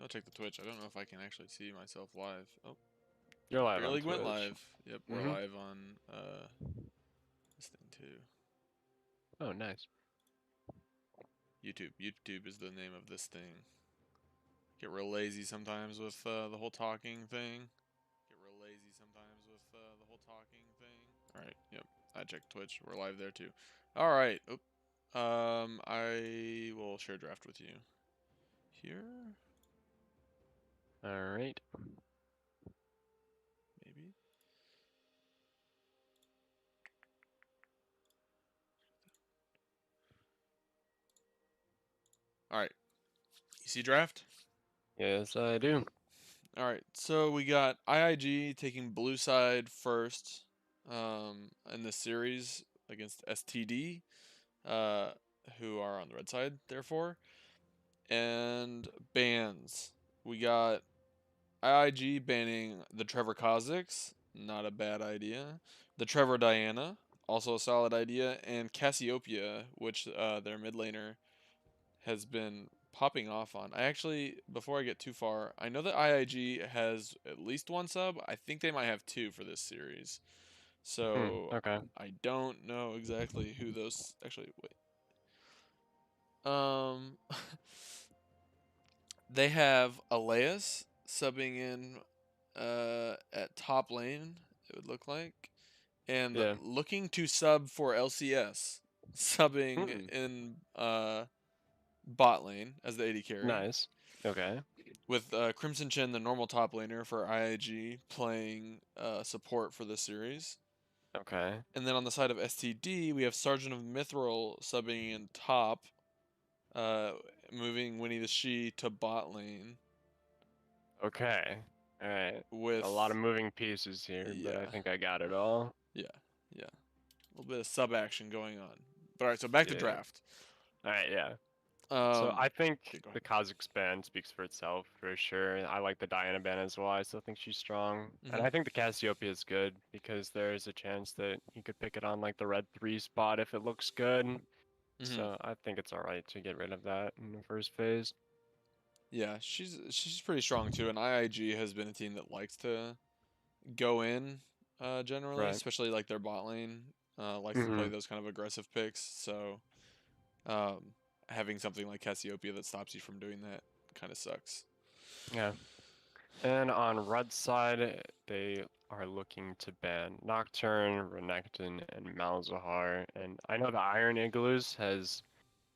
I'll check the Twitch. I don't know if I can actually see myself live. Oh, You're live on barely went Twitch. live. Yep, we're Mm-hmm. live on this thing too. Oh, nice. YouTube. YouTube is the name of this thing. Get real lazy sometimes with the whole talking thing. All right. Yep. I checked Twitch. We're live there too. All right. Oop. I will share draft with you here. All right. Maybe. All right. You see draft? Yes, I do. All right, so we got IIG taking blue side first in the series against STD, uh, who are on the red side, therefore. And bans. We got IIG banning the Trevor Kha'Zix, not a bad idea. The Trevor Diana, also a solid idea. And Cassiopeia, which their mid laner has been popping off on. I actually, before I get too far, I know that IIG has at least one sub. I think they might have two for this series. So Okay. I don't know exactly who those actually wait. Um they have Aleas subbing in at top lane, it would look like. And Yeah. looking to sub for LCS, subbing Hmm. in bot lane as the AD carry. Nice. Okay. With Crimson Chin, the normal top laner for IIG, playing support for this series. Okay. And then on the side of STD, we have Sergeant of Mithril subbing in top, uh, moving Winnie the She to bot lane Okay. All right. A lot of with, moving pieces here, but I yeah, think I got it all. yeah, yeah. A little bit of sub action going on. But all right, so back to Yeah. draft. All right. Yeah. So Um, I think okay, go the ahead. Kha'Zix ban speaks for itself for sure. I like the Diana ban as well. I still think she's strong. And Mm-hmm. I think the Cassiopeia is good because there's a chance that he could pick it on like the red 3 spot if it looks good. Mm-hmm. So I think it's alright to get rid of that in the first phase. Yeah, she's pretty strong too, and IIG has been a team that likes to go in generally, Right. especially like their bot lane likes to play Hmm. those kind of aggressive picks. So um, having something like Cassiopeia that stops you from doing that kind of sucks. Yeah. And on red side, they are looking to ban Nocturne, Renekton, and Malzahar. And I know the Iron Igloos has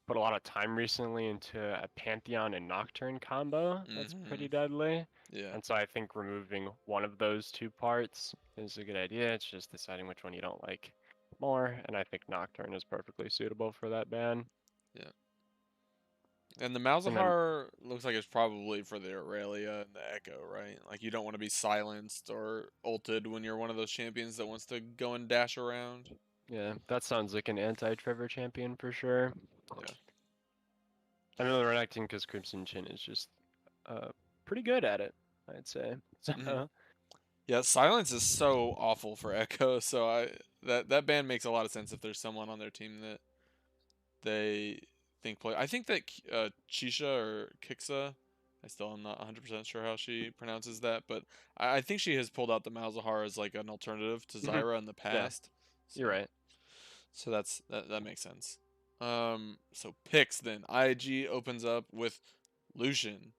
put a lot of time recently into a Pantheon and Nocturne combo that's Mm-hmm. pretty deadly. Yeah. And so I think removing one of those two parts is a good idea. It's just deciding which one you don't like more. And I think Nocturne is perfectly suitable for that ban. Yeah. And the And then, Malzahar looks like it's probably for the Aurelia and the Echo, right? Like you don't want to be silenced or ulted when you're one of those champions that wants to go and dash around. yeah, that sounds like an anti-Trevor champion for sure. Yeah. I know the Renekton because Crimson Chin is just pretty good at it, I'd say. Hmm. So, Yeah, silence is so awful for Echo, so that ban makes a lot of sense if there's someone on their team that they think play. I think that Chisha or Kixa, I still am not 100% sure how she pronounces that, but I think she has pulled out the Malzahar as like an alternative to mhm, Zyra in the yeah, past. you're So right. that makes sense. So picks then. IG opens up with Lucian.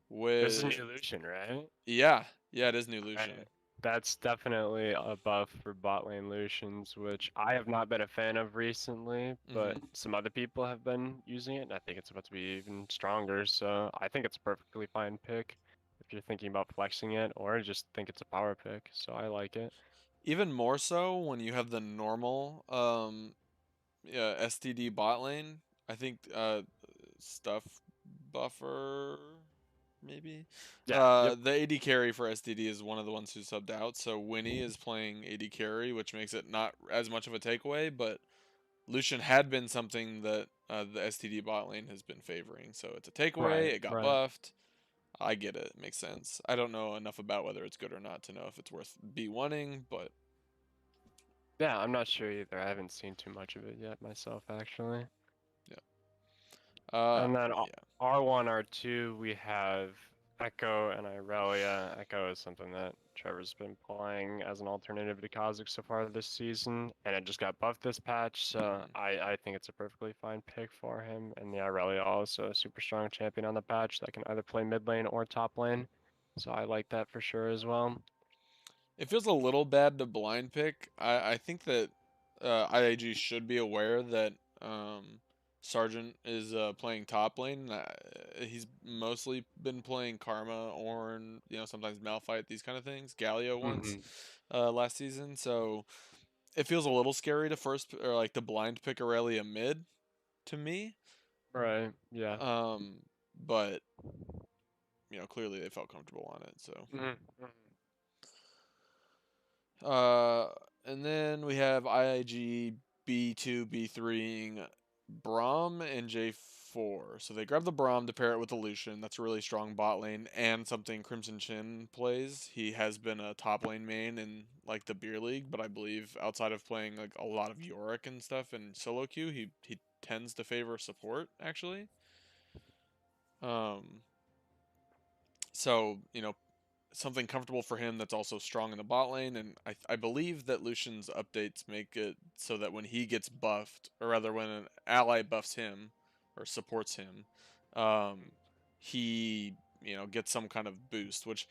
This is With new Lucian, right? yeah, it is new Alright. Lucian. That's definitely a buff for bot lane Lucians, which I have not been a fan of recently, but Hmm. some other people have been using it, and I think it's about to be even stronger. So I think it's a perfectly fine pick if you're thinking about flexing it, or just think it's a power pick. So I like it. Even more so when you have the normal yeah, STD bot lane. I think stuff buffer maybe. Yeah. Yep. The AD carry for STD is one of the ones who subbed out. So Winnie is playing AD carry, which makes it not as much of a takeaway. But Lucian had been something that the STD bot lane has been favoring. So it's a takeaway. Right. It got Right. buffed. I get it. It makes sense. I don't know enough about whether it's good or not to know if it's worth B1ing, but Yeah, I'm not sure either. I haven't seen too much of it yet myself, actually. yeah. And then Yeah. R1, R2, we have Echo and Irelia. Echo is something that Trevor's been playing as an alternative to Kha'Zix so far this season, and it just got buffed this patch, so Mhm. I think it's a perfectly fine pick for him. And the Irelia also a super strong champion on the patch that can either play mid lane or top lane, so I like that for sure as well. It feels a little bad to blind pick. I think that IIG should be aware that Sargent is playing top lane. He's mostly been playing Karma, Ornn, sometimes Malphite, these kind of things. Galio once Hmm. last season. So it feels a little scary to or like to blind pick Aurelia mid to me. Right, yeah. But clearly they felt comfortable on it. So. Hmm. Uh, and then we have IIG B2, B3ing Braum and J4. So they grab the Braum to pair it with the Lucian. That's a really strong bot lane and something Crimson Chin plays. He has been a top lane main in like the beer league, but I believe outside of playing like a lot of Yorick and stuff in solo queue, he tends to favor support actually. Um, so something comfortable for him that's also strong in the bot lane. And I believe that Lucian's updates make it so that when he gets buffed, or rather when an ally buffs him or supports him, um, he gets some kind of boost, which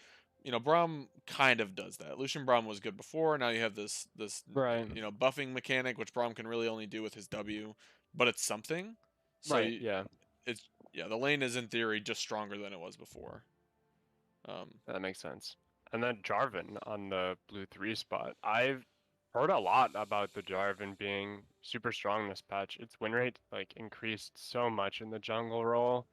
Braum kind of does that. Lucian Braum was good before. Now you have this Right, buffing mechanic, which Braum can really only do with his W, but it's something. So right, yeah. it's yeah, the lane is in theory just stronger than it was before. Um, That makes sense. And then Jarvan on the blue 3 spot. I've heard a lot about the Jarvan being super strong this patch. Its win rate like increased so much in the jungle role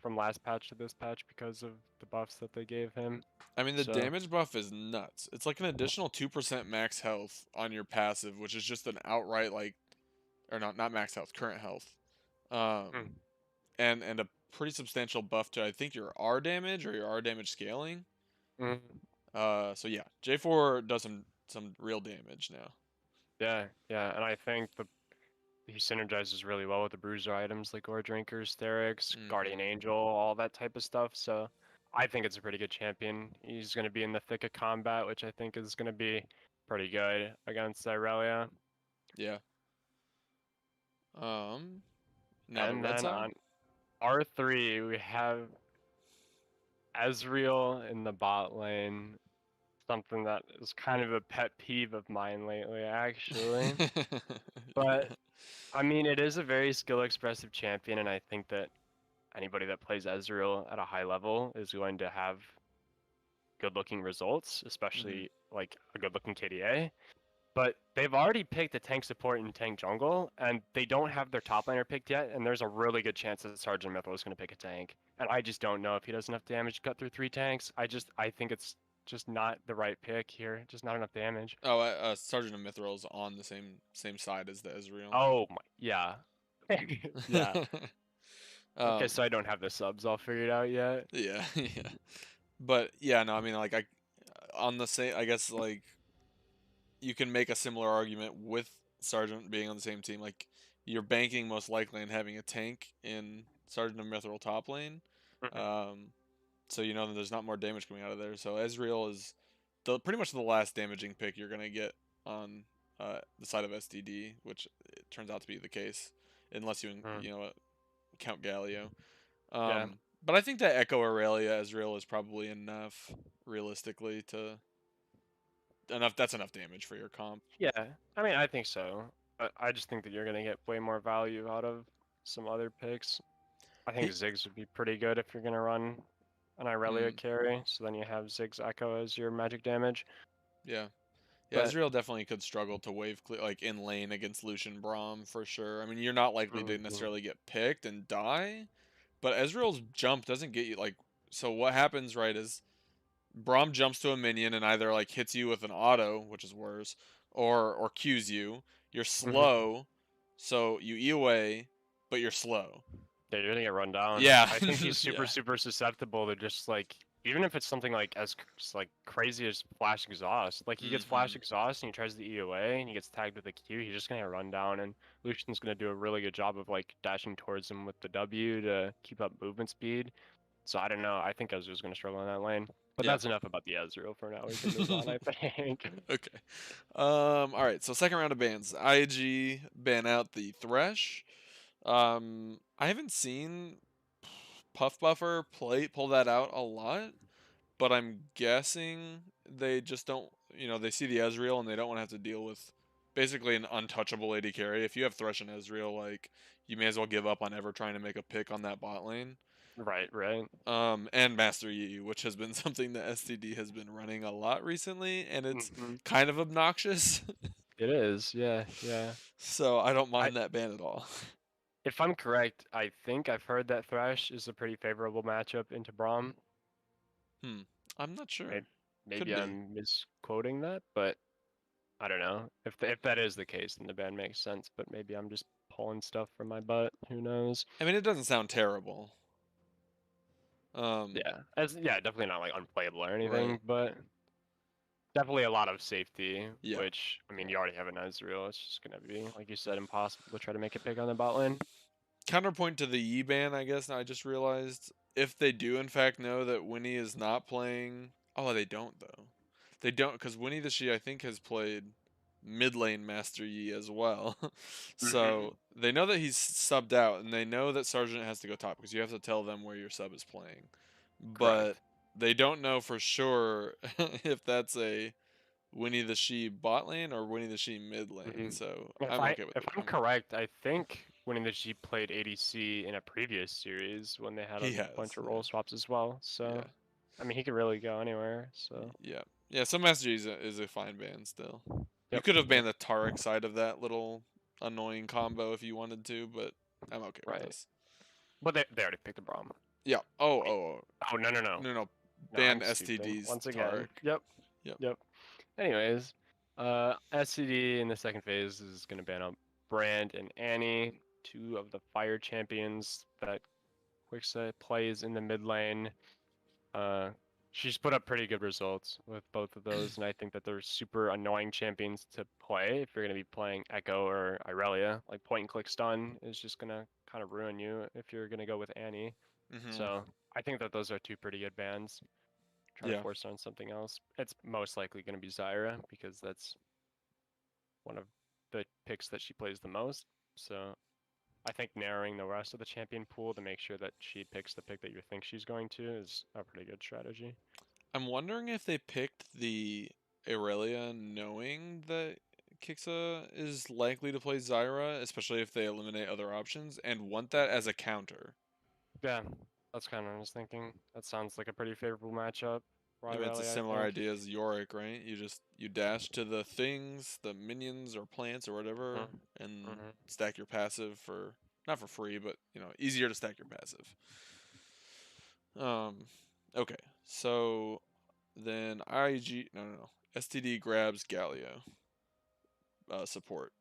from last patch to this patch because of the buffs that they gave him. I mean, the So, damage buff is nuts. It's like an additional 2% max health on your passive, which is just an outright like, or not max health, current health, mm, um, and a pretty substantial buff to I think your R damage or your R damage scaling. mm, So yeah, J4 does some real damage now. yeah, and I think he synergizes really well with the bruiser items like Ore Drinkers, Therics, Guardian Hmm. Angel, all that type of stuff. So I think it's a pretty good champion. He's going to be in the thick of combat, which I think is going to be pretty good against Irelia. Yeah. Um. Now the And red then side. on R3, we have Ezreal in the bot lane. Something that is kind of a pet peeve of mine lately, actually. Yeah. But I mean, it is a very skill expressive champion, and I think that anybody that plays Ezreal at a high level is going to have good looking results, Hmm. especially like a good looking KDA. But they've already picked a tank support and tank jungle, and they don't have their top laner picked yet, and there's a really good chance that Sergeant Mithril is going to pick a tank. And I just don't know if he does enough damage to cut through 3 tanks. I think it's just not the right pick here. Just not enough damage. Oh, Sergeant of Mithril is on the same side as the Ezreal. Oh my, yeah. Yeah. Okay, um, so I don't have the subs all figured out yet. yeah, yeah. But yeah, no, I mean, like, on the same, I guess, like, you can make a similar argument with Sergeant being on the same team. Like, you're banking most likely on having a tank in Sergeant of Mithril top lane. Mhm. Um, so you know that there's not more damage coming out of there. So Ezreal is pretty much the last damaging pick you're gonna get on the side of STD, which it turns out to be the case, unless Mm. count Galio. Yeah. But I think that Echo Aurelia Ezreal is probably enough realistically to enough. That's enough damage for your comp. Yeah. I mean, I think so. But I just think that you're gonna get way more value out of some other picks. I think He, Ziggs would be pretty good if you're gonna run an Irelia mm, carry. So then you have Ziggs Echo as your magic damage. yeah. Yeah, But Ezreal definitely could struggle to wave clear, like in lane against Lucian Braum for sure. I mean, you're not likely to Mhm. necessarily get picked and die, but Ezreal's jump doesn't get you like. So what happens, right, is Braum jumps to a minion and either like hits you with an auto, which is worse, or Qs you. You're Mhm. slow, so you E away, but you're slow. Yeah, you're gonna get run down. Yeah, I think he's super yeah, super susceptible to just like even if it's something like like crazy as Flash Exhaust, like he gets Flash Mhm. Exhaust and he tries the EOA and he gets tagged with a Q, he's just gonna run down and Lucian's gonna do a really good job of like dashing towards him with the W to keep up movement speed. So I don't know. I think Ezreal's gonna struggle in that lane. But Yeah. that's enough about the Ezreal for now. We can move on, I think. Okay. All right. So second round of bans. IIG ban out the Thresh. I haven't seen Puff Buffer pull that out a lot, but I'm guessing they just don't. They see the Ezreal and they don't want to have to deal with basically an untouchable AD carry. If you have Thresh and Ezreal, like you may as well give up on ever trying to make a pick on that bot lane. Right, right. And Master Yi, which has been something that STD has been running a lot recently, and it's Hmm. kind of obnoxious. It is, yeah, yeah. So I don't I mind that ban at all. If I'm correct, I think I've heard that Thresh is a pretty favorable matchup into Braum. Hmm. I'm not sure. Maybe, Could maybe be. I'm misquoting that, but I don't know. If that is the case, then the ban makes sense. But maybe I'm just pulling stuff from my butt. Who knows? I mean, it doesn't sound terrible. Um. Yeah, definitely not like unplayable or Right. anything, but definitely a lot of safety. Yeah. Which I mean, you already have an Ezreal. It's just gonna be like you said, impossible to try to make a pick on the bot lane. Counterpoint to the Yi ban, I guess. I just realized if they do in fact know that Winnie is not playing. Oh, they don't though. They don't because Winnie the She I think has played mid lane Master Yi as well. Hmm. So they know that he's subbed out, and they know that Sergeant has to go top because you have to tell them where your sub is playing. But Correct. they don't know for sure if that's a Winnie the She bot lane or Winnie the She mid lane. Hmm. So If I'm I okay with if it. I'm correct, I think Winning the G played ADC in a previous series when they had a He bunch has, of yeah, role swaps as well. So yeah. I mean, he could really go anywhere. So Yeah. Yeah, so Master Yi is a fine band still. You yep, could have yep, banned the Taric side of that little annoying combo if you wanted to, but I'm okay with right. this. But they already picked the Braum. Yeah. Oh, Wait. oh, oh. Oh, no, no, no. No, no. No, Ban I'm stupid. STD's Once again. Taric. Yep, Yep. yep. Anyways, SCD in the second phase is gonna ban out Brand and Annie, two of the fire champions that Quickset plays in the mid lane. Uh, she's put up pretty good results with both of those, and I think that they're super annoying champions to play if you're going to be playing Echo or Irelia. Like point and click stun is just going to kind of ruin you if you're going to go with Annie. Mhm. So I think that those are two pretty good bans. Try to Yeah. force on something else. It's most likely going to be Zyra because that's one of the picks that she plays the most. So I think narrowing the rest of the champion pool to make sure that she picks the pick that you think she's going to is a pretty good strategy. I'm wondering if they picked the Aurelia knowing that Kixa is likely to play Zyra, especially if they eliminate other options, and want that as a counter. Yeah, that's kind of what I was thinking. That sounds like a pretty favorable matchup for I mean, it's a Irelia, I similar think. idea as Yorick, right? You dash to the things, the minions or plants or whatever, Mm-hmm. and Mm-hmm. stack your passive for not for free, but easier to stack your passive. Um, okay, so then IG no STD grabs Galio support.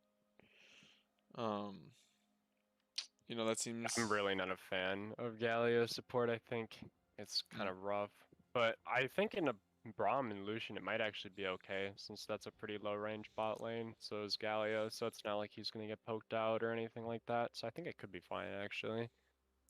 Um, that I'm seems really not a fan of Galio support. I think it's kind mm. of rough. But I think in a Braum and Lucian, it might actually be okay, since that's a pretty low range bot lane. So is Galio, so it's not like he's going to get poked out or anything like that. So I think it could be fine, actually.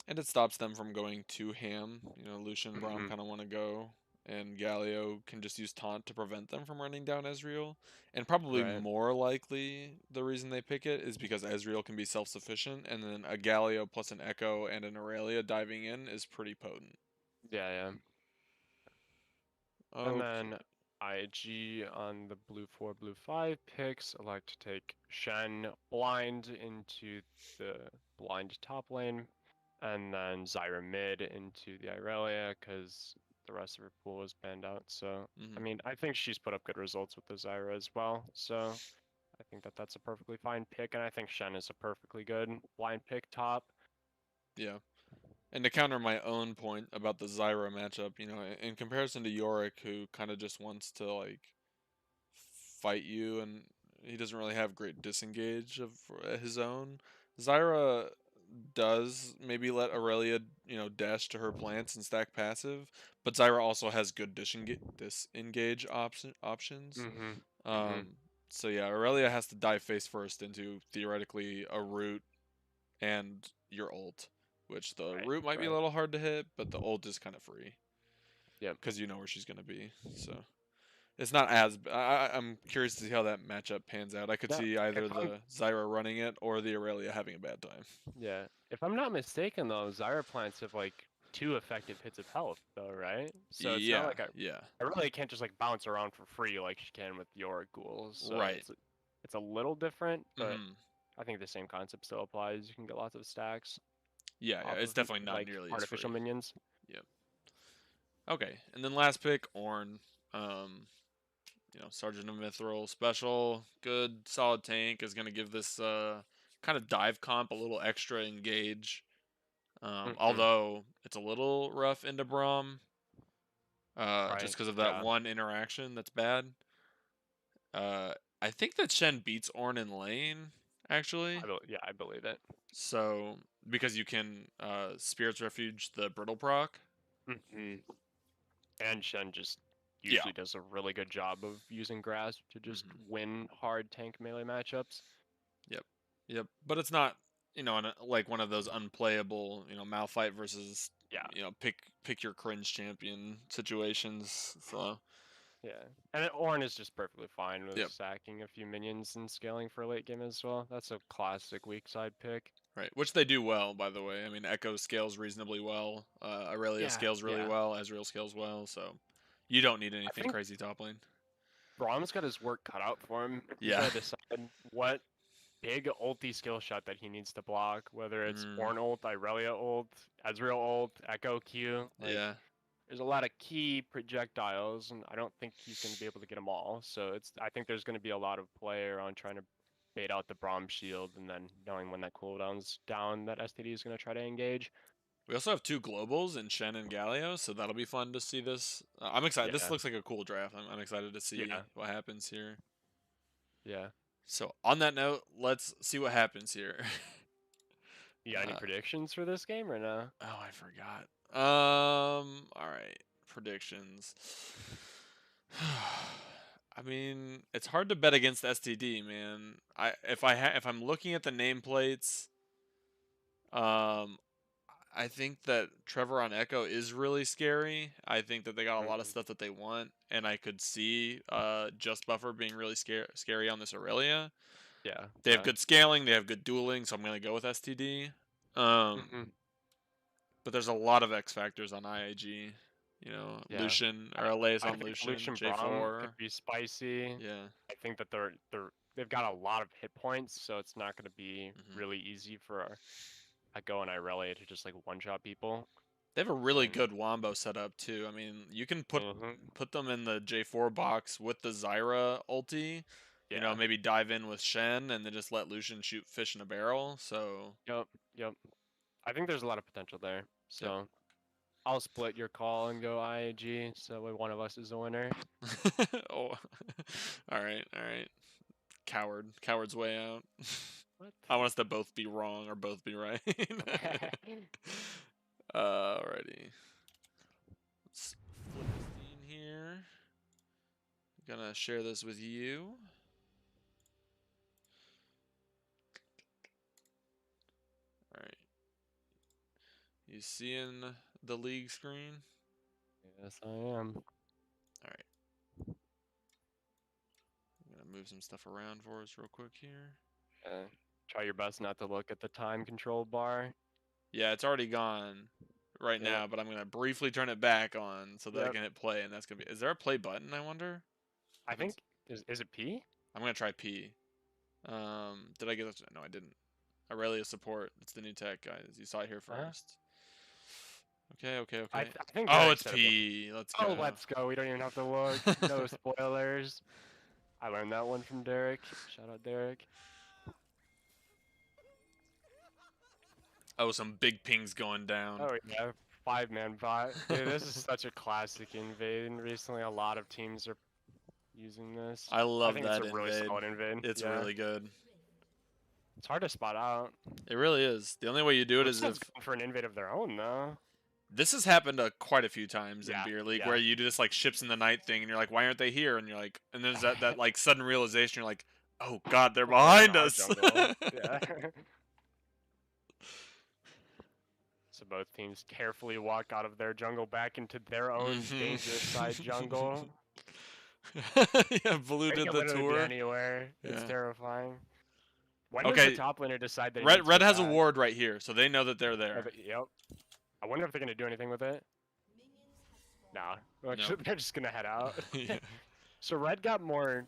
And it stops them from going too ham. Lucian and Braum Mm-hmm. kind of want to go, and Galio can just use taunt to prevent them from running down Ezreal. And probably Right. more likely, the reason they pick it is because Ezreal can be self-sufficient, and then a Galio plus an Echo and an Aurelia diving in is pretty potent. Yeah, yeah. And Okay. then IG on the blue 4, blue 5 picks. I like to take Shen blind into the blind top lane, and then Zyra mid into the Irelia because the rest of her pool is banned out. So, I Hmm. mean, I think she's put up good results with the Zyra as well. So, I think that that's a perfectly fine pick, and I think Shen is a perfectly good blind pick top. Yeah. And to counter my own point about the Zyra matchup, in comparison to Yorick, who kind of just wants to fight you, and he doesn't really have great disengage of his own. Zyra does maybe let Aurelia, dash to her plants and stack passive, but Zyra also has good disengage options. Mhm. Mhm. Um, so yeah, Aurelia has to dive face first into theoretically a root and your ult, which the Right. root might be a Right. little hard to hit, but the ult is kind of free Yep. because you know where she's gonna be. So it's not as. I'm curious to see how that matchup pans out. I could Now, see if either I'm the Zyra running it or the Aurelia having a bad time. yeah, if I'm not mistaken though, Zyra plants have like 2 effective hits of health though, right? So it's not Yeah, like I yeah, I really can't just like bounce around for free like she can with your ghouls. So right. it's a little different, but Hmm. I think the same concept still applies. You can get lots of stacks Yeah, yeah. off It's of definitely not like nearly as artificial free. minions. Yep. Okay, and then last pick, Ornn. Sergeant of Mithril, special, good, solid tank is gonna give this kind of dive comp a little extra engage. Hmm. Although it's a little rough into Braum, just Right. because of that Yeah. one interaction that's bad. Uh, I think that Shen beats Ornn in lane, actually. Yeah, I believe it. So because you can Spirits Refuge the brittle proc. Hmm. And Shen just Yeah. usually does a really good job of using grasp to just Hmm. win hard tank melee matchups. Yep. Yep. But it's not, like one of those unplayable, Malphite versus, Yeah. pick your cringe champion situations. So, Yeah, and Ornn is just perfectly fine with yep. stacking a few minions and scaling for late game as well. That's a classic weak side pick. Right. Which they do well, by the way. I mean, Echo scales reasonably well. Aurelia Yeah, scales really yeah. well. Ezreal scales well. So, you don't need I anything think crazy top lane. Braum's got his work cut out for him. He's Yeah. got to decide what big ulti skill shot that he needs to block, whether it's Mm, Ornn ult, Irelia ult, Ezreal ult, Echo Q. Like, yeah. there's a lot of key projectiles, and I don't think he's going to be able to get them all. So I think there's going to be a lot of play around trying to bait out the Braum shield, and then knowing when that cooldown's down, that STD is going to try to engage. We also have two globals in Shen and Galio, so that'll be fun to see this. I'm excited. This Yeah, looks like a cool draft. I'm excited to see yeah, what happens here. yeah. So, on that note, let's see what happens here. You got any Uh, predictions for this game or no? oh, I forgot. All right. Predictions. I mean, it's hard to bet against STD, man. If I'm looking at the nameplates, um, I think that Trevor on Echo is really scary. I think that they got a lot of Mhm. stuff that they want, and I could see Just Buffer being really scary on this Aurelia. Yeah, They have yeah. good scaling, they have good dueling, so I'm gonna go with STD. Um, Hmm. but there's a lot of X factors on IIG. Yeah. Lucian I or Elias I on think Lucian, Lucian Braum could J4. be spicy. Yeah. I think that they've got a lot of hit points, so it's not going to be Hmm. really easy for a Go and Irelia to just like one shot people. They have a really And good wombo setup too. I mean, you can hmm. put them in the J4 box with the Zyra ulti. Yeah. Maybe dive in with Shen and then just let Lucian shoot fish in a barrel. So, Yep. Yep. I think there's a lot of potential there. yep. So I'll split your call and go IIG, so that way one of us is the winner. Oh, all right, all right. Coward's way out. What? I want us to both be wrong or both be right. Alrighty. Let's flip the scene here. Gonna share this with you. Alright. You seeing the league screen? Yes, I am. Alright. I'm gonna move some stuff around for us real quick here. Try your best not to look at the time control bar. Yeah, it's already gone right Yep. now, but I'm gonna briefly turn it back on so that I Yep. can hit play, and that's gonna be. Is there a play button? I wonder. I If it's, think is it P? I'm gonna try P. Did I get this? No, I didn't. Aurelia support. It's the new tech, guys. You saw it here Uh-huh. first. Okay, okay, I, okay. th- I think Oh, Derek it's said it before. P. Let's Oh, go. let's go. We don't even have to look. No spoilers. I learned that one from Derek. Shout out Derek. Oh, some big pings going down. Oh yeah, 5-man bot. Dude, this is such a classic invade, and recently a lot of teams are using this. I I love think it's that a really invade. solid invade. It's Yeah. really good. It's hard to spot out. It really is. The only way you do it Blue is side's if going for an invade of their own, though. this has happened quite a few times in Yeah, beer league where yeah. you do this like ships in the night thing, and you're like, why aren't they here? And you're like, and there's that like sudden realization. You're like, oh god, they're They're in behind our us. jungle. Yeah. So both teams carefully walk out of their jungle back into their own dangerous side jungle. Yeah, Blue They did can the literally be tour. anywhere. It's Yeah. terrifying. When does the Okay, top laner decide they need Red to has a back? ward right here, so they know that they're there. Yep. I wonder if they're gonna do anything with it. Nah. No. They're just gonna head out. Yeah. So red got more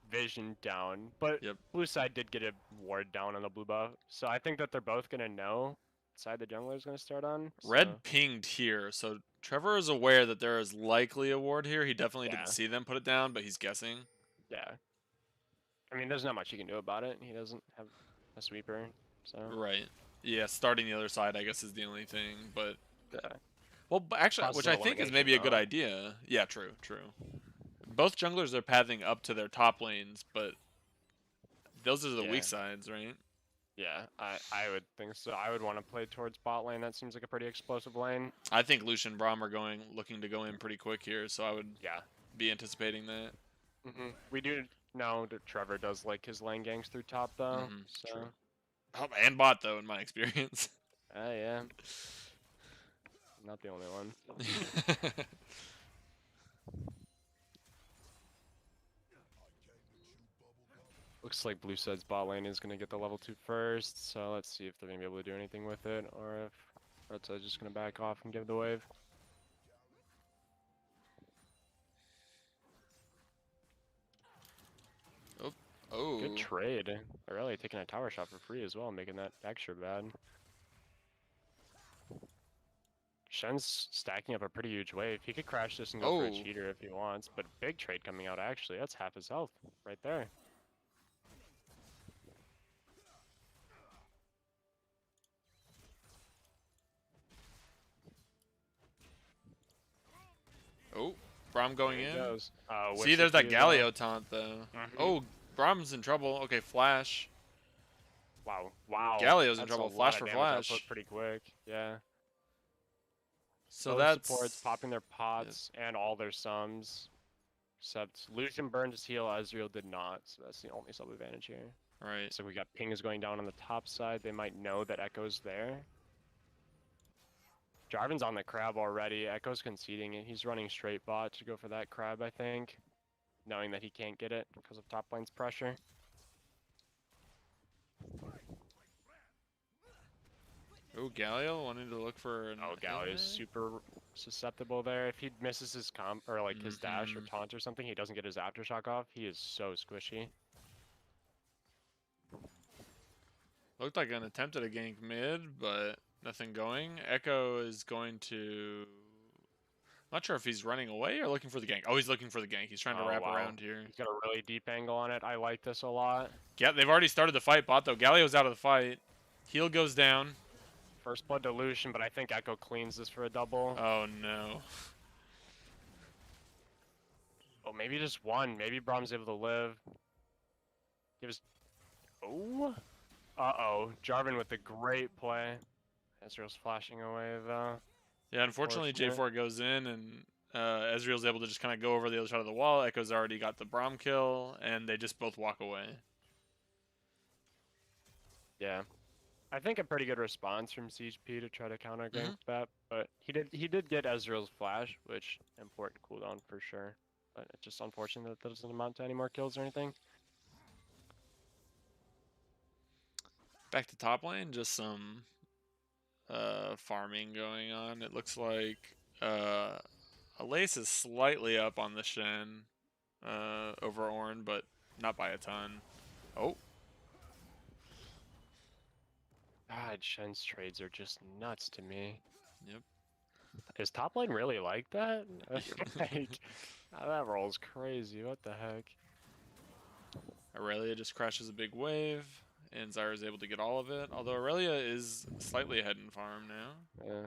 vision down, but Yep. blue side did get a ward down on the blue buff. So I think that they're both gonna know side the jungler is gonna start on. Red pinged here, so Trevor is aware that there is likely a ward here. He definitely Yeah. didn't see them put it down, but he's guessing. Yeah. I mean, there's not much he can do about it. He doesn't have a sweeper, so. Right. Yeah, starting the other side, I guess, is the only thing. But Yeah. well, actually, Process which of I think is elimination, maybe a good though. idea. Yeah, true. Both junglers are pathing up to their top lanes, but those are the Yeah. weak sides, right? Yeah, I would think so. I would want to play towards bot lane. That seems like a pretty explosive lane. I think Lucian and Braum are looking to go in pretty quick here, so I would Yeah. be anticipating that. We do know that Trevor does like his lane gangs through top, though. So. True. Oh, and bot though, in my experience. Yeah. Not the only one. Looks like blue side's bot lane is gonna get the level 2 first, so let's see if they're gonna be able to do anything with it, or if red side's just gonna back off and give the wave. Oh. Good trade. They're really taking a tower shot for free as well, making that extra bad. Shen's stacking up a pretty huge wave. He could crash this and go for a cheater if he wants, but big trade coming out actually. That's half his health right there. Oh, Braum going in. Goes. See, there's that Galio taunt though. Oh, Braum's in trouble. Okay, flash. Wow. Galio's in trouble. Flash for flash. Pretty quick. Yeah. So both that's supports popping their pots and all their sums. Except Lucian burned his heal, Ezreal did not, so that's the only sub advantage here. Right. So we got pings going down on the top side. They might know that Echo's there. Jarvan's on the crab already. Echo's conceding it. He's running straight bot to go for that crab, I think. Knowing that he can't get it because of top lane's pressure. Oh, Galio wanting to look for an Galio's super susceptible there. If he misses his comp or like his dash or taunt or something, he doesn't get his aftershock off. He is so squishy. Looked like an attempt at a gank mid, but nothing going. Echo is going to... Not sure if he's running away or looking for the gank. Oh, he's looking for the gank. He's trying to wrap around here. He's got a really deep angle on it. I like this a lot. Yeah, they've already started the fight bot though. Galio's out of the fight. Heal goes down. First blood dilution, but I think Echo cleans this for a double. Oh no. Oh, maybe just one. Maybe Braum's able to live. Gives. Oh. Uh-oh. Jarvan with a great play. Ezreal's flashing away though. Yeah, unfortunately J4 goes in and Ezreal's able to just kind of go over the other side of the wall. Echo's already got the Braum kill, and they just both walk away. Yeah. I think a pretty good response from CHP to try to counter gank that, but he did get Ezreal's flash, which important cooldown for sure. But it's just unfortunate that doesn't amount to any more kills or anything. Back to top lane, just some farming going on. It looks like Alace is slightly up on the Shen over Ornn, but not by a ton. Oh. God, Shen's trades are just nuts to me. Yep. Is top lane really like that? Like, that roll's crazy. What the heck? Aurelia just crashes a big wave, and Zyra's able to get all of it. Although Aurelia is slightly ahead in farm now. Yeah.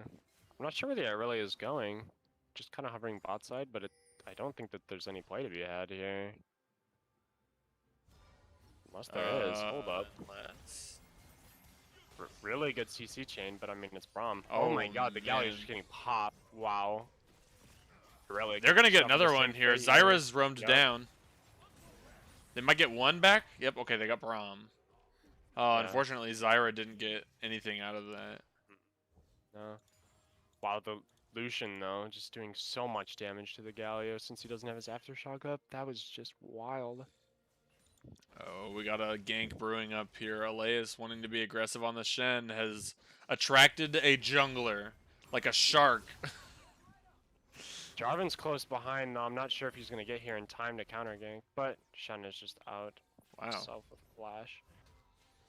I'm not sure where the Aurelia is going. Just kind of hovering bot side, but I don't think that there's any play to be had here. Unless there is. Hold up. Let's Really good CC chain, but I mean, it's Braum. Oh Oh my god, the Galio's man, just getting popped. Wow. Really they're could gonna get suffer the another same one here. fate here. Zyra's roamed Yep. down. They might get one back. Yep. Okay, they got Braum. Oh, Yeah. unfortunately, Zyra didn't get anything out of that. No. Wow, the Lucian though, just doing so much damage to the Galio since he doesn't have his aftershock up. That was just wild. Oh, we got a gank brewing up here. Elias, wanting to be aggressive on the Shen, has attracted a jungler like a shark. Jarvan's close behind though. I'm not sure if he's gonna get here in time to counter gank, but Shen is just out Wow. himself with flash.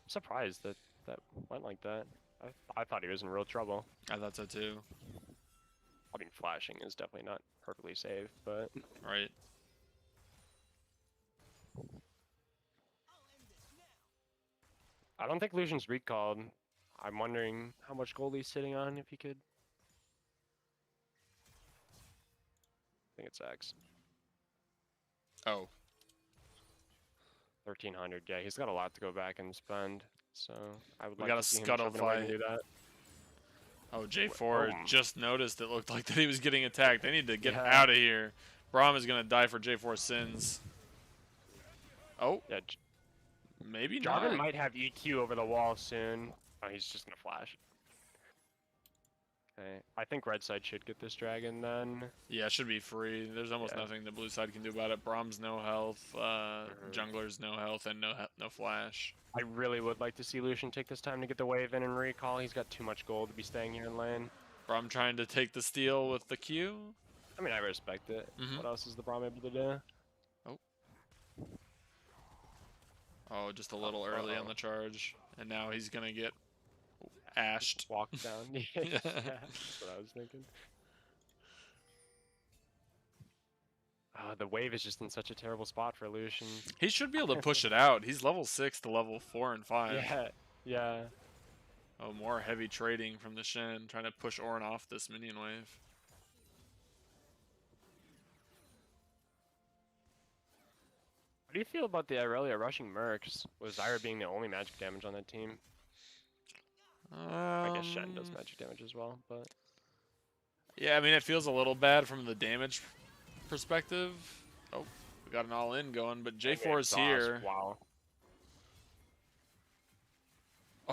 I'm surprised that that went like that. I thought he was in real trouble. I thought so too. I mean, flashing is definitely not perfectly safe, but Right. I don't think Lucian's recalled. I'm wondering how much gold he's sitting on if he could. I think it's X. Oh. 1300. Yeah, he's got a lot to go back and spend. So I would We like got to a see him scuttle jumping away and fight. do that. Oh, J4 Oh. just noticed it looked like that he was getting attacked. They need to get Yeah. out of here. Braum is going to die for J4's sins. Oh, Yeah, maybe Jarvan not. might have EQ over the wall soon. Oh, he's just gonna flash. Okay, I think red side should get this dragon then. Yeah, it should be free. There's almost Yeah. nothing the blue side can do about it. Braum's no health, jungler's no health, and no flash. I really would like to see Lucian take this time to get the wave in and recall. He's got too much gold to be staying here in lane. Braum trying to take the steal with the Q. I mean, I respect it. What else is the Braum able to do? Oh, just a little early on the charge. And now he's going to get ashed. Walk down. Yeah, that's what I was thinking. The wave is just in such a terrible spot for Lucian. He should be able to push it out. He's level 6 to level 4 and 5. Yeah, yeah. Oh, more heavy trading from the Shen, trying to push Ornn off this minion wave. What do you feel about the Irelia rushing Mercs, with Zyra being the only magic damage on that team? I guess Shen does magic damage as well, but... Yeah, I mean, it feels a little bad from the damage perspective. Oh, we got an all-in going, but J4 is here. Wow.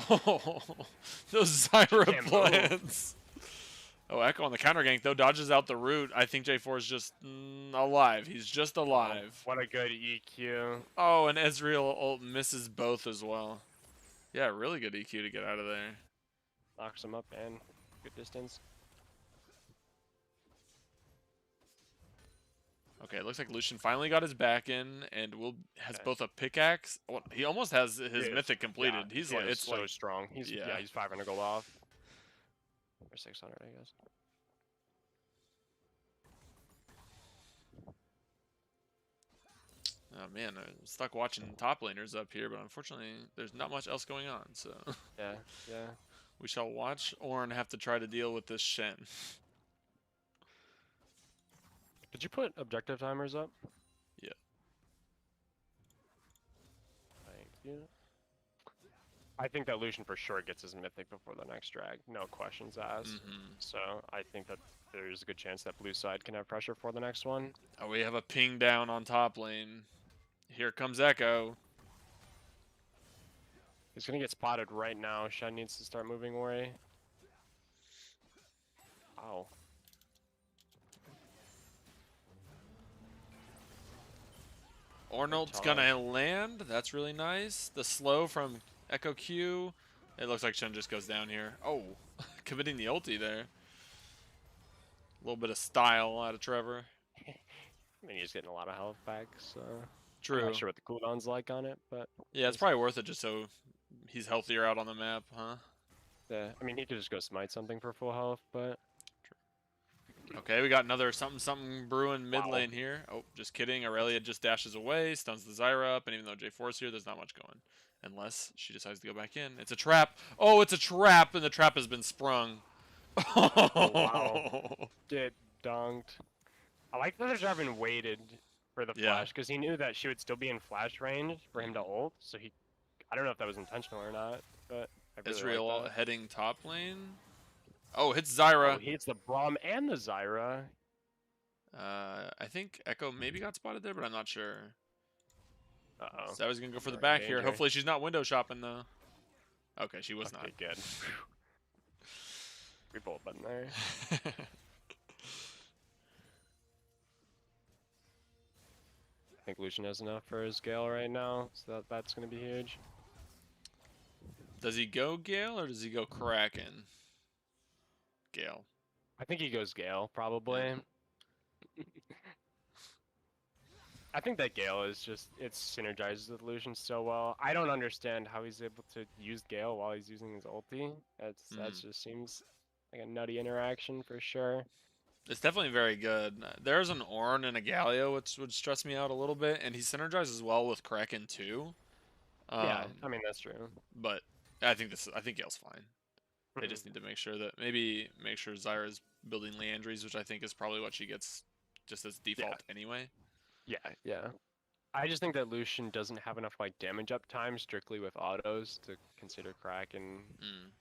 Oh, those Zyra Can't plants. Oh, Echo on the counter gank, though, dodges out the root. I think J4 is just alive. He's just alive. What a good EQ. Oh, and Ezreal ult misses both as well. Yeah, really good EQ to get out of there. Knocks him up, and good distance. Okay, it looks like Lucian finally got his back in, and has both a pickaxe. Oh, he almost has his mythic completed. Yeah, He's like, it's so like, strong. He's yeah. He's 500 gold off. Or 600, I guess. Oh man, I'm stuck watching top laners up here, but unfortunately, there's not much else going on. So Yeah, yeah. we shall watch Ornn have to try to deal with this Shen. Did you put objective timers up? Yeah. Thank you. I think that Lucian for sure gets his mythic before the next drag. No questions asked. So I think that there's a good chance that blue side can have pressure for the next one. Oh, we have a ping down on top lane. Here comes Echo. He's gonna get spotted right now. Shen needs to start moving away. Wow. Ornald's gonna land. That's really nice. The slow from Echo Q. It looks like Shen just goes down here. Oh, committing the ulti there. A little bit of style out of Trevor. I mean, he's getting a lot of health back, so... True. I'm not sure what the cooldown's like on it, but... Yeah, it's probably worth it just so he's healthier out on the map, huh? Yeah, I mean, he could just go smite something for full health, but... Okay, we got another something brewing mid lane here. Oh, just kidding. Aurelia just dashes away, stuns the Zyra up, and even though J4's here, there's not much going. Unless she decides to go back in. It's a trap. Oh, it's a trap, and the trap has been sprung. Oh, wow. Get dunked. I like that the Jarvan waited for the flash, because he knew that she would still be in flash range for him to ult, so he... I don't know if that was intentional or not, but... I really like Israel that. heading top lane. Oh, hits Oh, Zyra. he hits the Braum and the Zyra. I think Echo maybe got spotted there, but I'm not sure. Uh-oh. So I was gonna go for the We're in back here. danger. Hopefully she's not window shopping though. Okay, she was not. Okay, good. We both been there. I think Lucian has enough for his Gale right now, so that's going to be huge. Does he go Gale or does he go Kraken? Gale. I think he goes Gale, probably. Yeah. I think that Gale is just, it synergizes with Lucian so well. I don't understand how he's able to use Gale while he's using his ulti. That just seems like a nutty interaction for sure. It's definitely very good. There's an Ornn and a Galio, which would stress me out a little bit, and he synergizes well with Kraken too. Yeah, I mean, that's true. But I think Gale's fine. They just need to make sure that make sure Zyra's building Leandries, which I think is probably what she gets just as default anyway. Yeah, yeah. I just think that Lucian doesn't have enough like damage up time strictly with autos to consider Kraken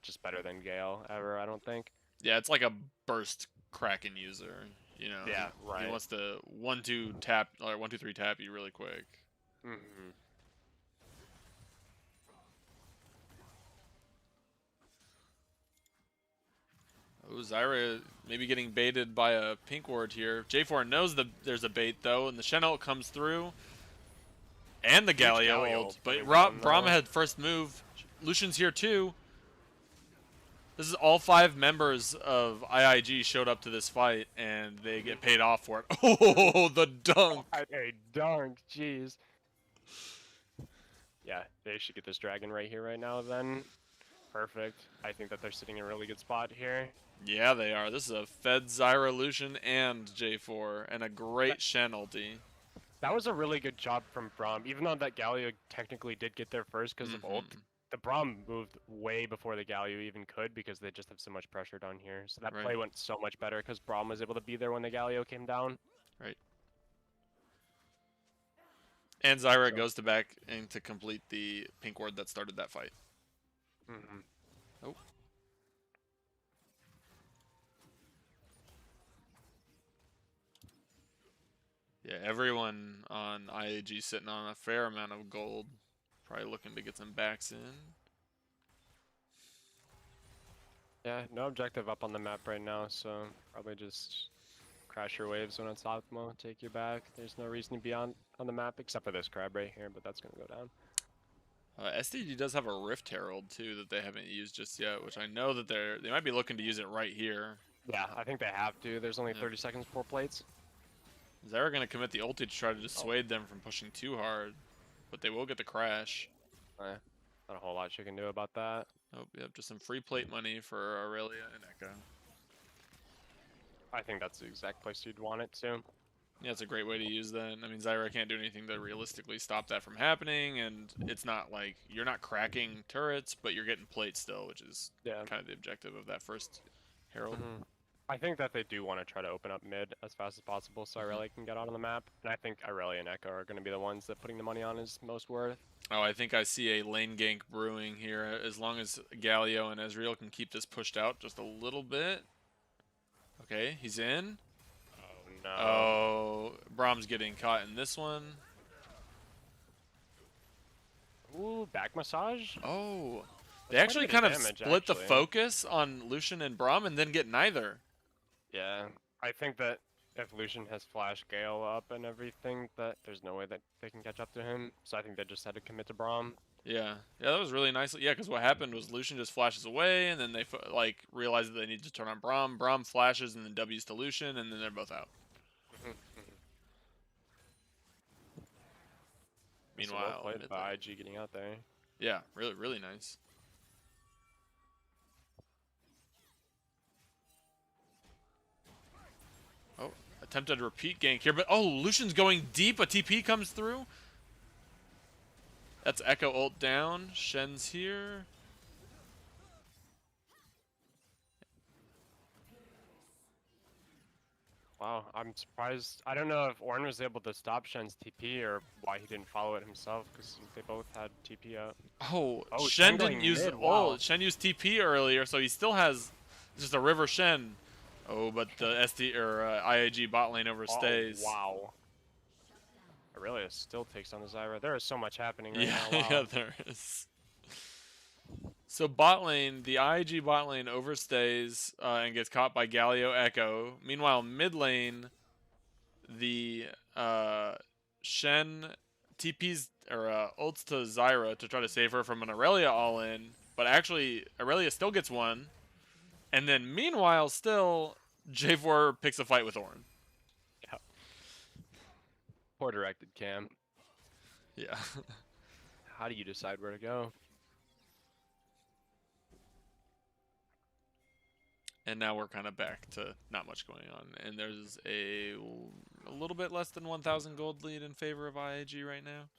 just better than Gale ever, I don't think. Yeah, it's like a burst Kraken user, you know. Yeah, right. He wants to 1-2 tap or 1-2-3 tap you really quick. Oh, Zyra maybe getting baited by a pink ward here. J4 knows there's a bait though, and the Shen ult comes through. And the Galio ult. But Braum had first move. Lucian's here too. This is all 5 members of IIG showed up to this fight, and they get paid off for it. Oh, the dunk! A dunk, jeez. Yeah, they should get this dragon right here, right now, then. Perfect. I think that they're sitting in a really good spot here. Yeah, they are. This is a fed Zyra, Lucian, and J4, and a great Shen ulti. That was a really good job from Braum, even though that Galio technically did get there first because of ult. The Braum moved way before the Galio even could because they just have so much pressure down here. So that play went so much better because Braum was able to be there when the Galio came down. Right. And Zyra goes to back and to complete the pink ward that started that fight. Oh. Yeah, everyone on IIG sitting on a fair amount of gold. Probably looking to get some backs in. Yeah, no objective up on the map right now, so probably just crash your waves when it's optimal, take you back. There's no reason to be on the map except for this crab right here, but that's going to go down. STD does have a Rift Herald too that they haven't used just yet, which I know that they might be looking to use it right here. Yeah, I think they have to. There's only 30 seconds before plates. They're going to commit the ulti to try to dissuade them from pushing too hard, but they will get the crash. Not a whole lot you can do about that. Oh, yep, just some free plate money for Aurelia and Echo. I think that's the exact place you'd want it to. Yeah, it's a great way to use that. I mean, Zyra can't do anything to realistically stop that from happening, and it's not like you're not cracking turrets, but you're getting plates still, which is kind of the objective of that first Herald. I think that they do want to try to open up mid as fast as possible so Aurelia can get out on the map. And I think Aurelia and Echo are going to be the ones that putting the money on is most worth. Oh, I think I see a lane gank brewing here. As long as Galio and Ezreal can keep this pushed out just a little bit. Okay, he's in. Oh, no. Oh, Braum's getting caught in this one. Ooh, back massage? Oh. They actually kind of split the focus on Lucian and Braum and then get neither. Yeah, I think that if Lucian has Flash Gale up and everything, that there's no way that they can catch up to him. So I think they just had to commit to Braum. Yeah, that was really nice. Yeah, because what happened was Lucian just flashes away, and then they like realize that they need to turn on Braum. Braum flashes, and then W's to Lucian, and then they're both out. Meanwhile, well played by IG getting out there. Yeah, really nice. Oh, attempted repeat gank here, but oh, Lucian's going deep. A TP comes through. That's Echo ult down. Shen's here. Wow, I'm surprised. I don't know if Ornn was able to stop Shen's TP or why he didn't follow it himself, because they both had TP out. Oh, Oh, Shen Shen didn't going use. mid, Oh, wow. Shen used TP earlier, so he still has just a River Shen. Oh, but the SD or IIG bot lane Oh, overstays. wow. Aurelia still takes on the Zyra. There is so much happening right Yeah, now, yeah, wow. there is. So bot lane, the IIG bot lane overstays and gets caught by Galio Echo. Meanwhile, mid lane, the Shen TPs or ults to Zyra to try to save her from an Aurelia all in, but actually Aurelia still gets one. And then meanwhile, still J4 picks a fight with Ornn. Yeah. Poor directed cam. Yeah. How do you decide where to go? And now we're kind of back to not much going on. And there's a little bit less than 1,000 gold lead in favor of IIG right now.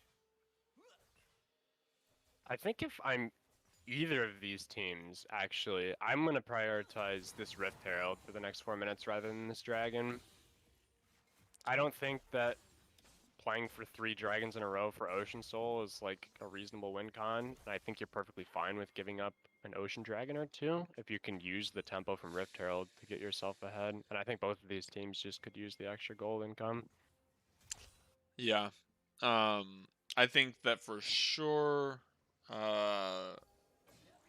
I think if I'm either of these teams, actually, I'm going to prioritize this Rift Herald for the next 4 minutes rather than this Dragon. I don't think that playing for 3 dragons in a row for Ocean Soul is like a reasonable win con. I think you're perfectly fine with giving up an Ocean Dragon or 2 if you can use the tempo from Rift Herald to get yourself ahead. And I think both of these teams just could use the extra gold income. Yeah. I think that for sure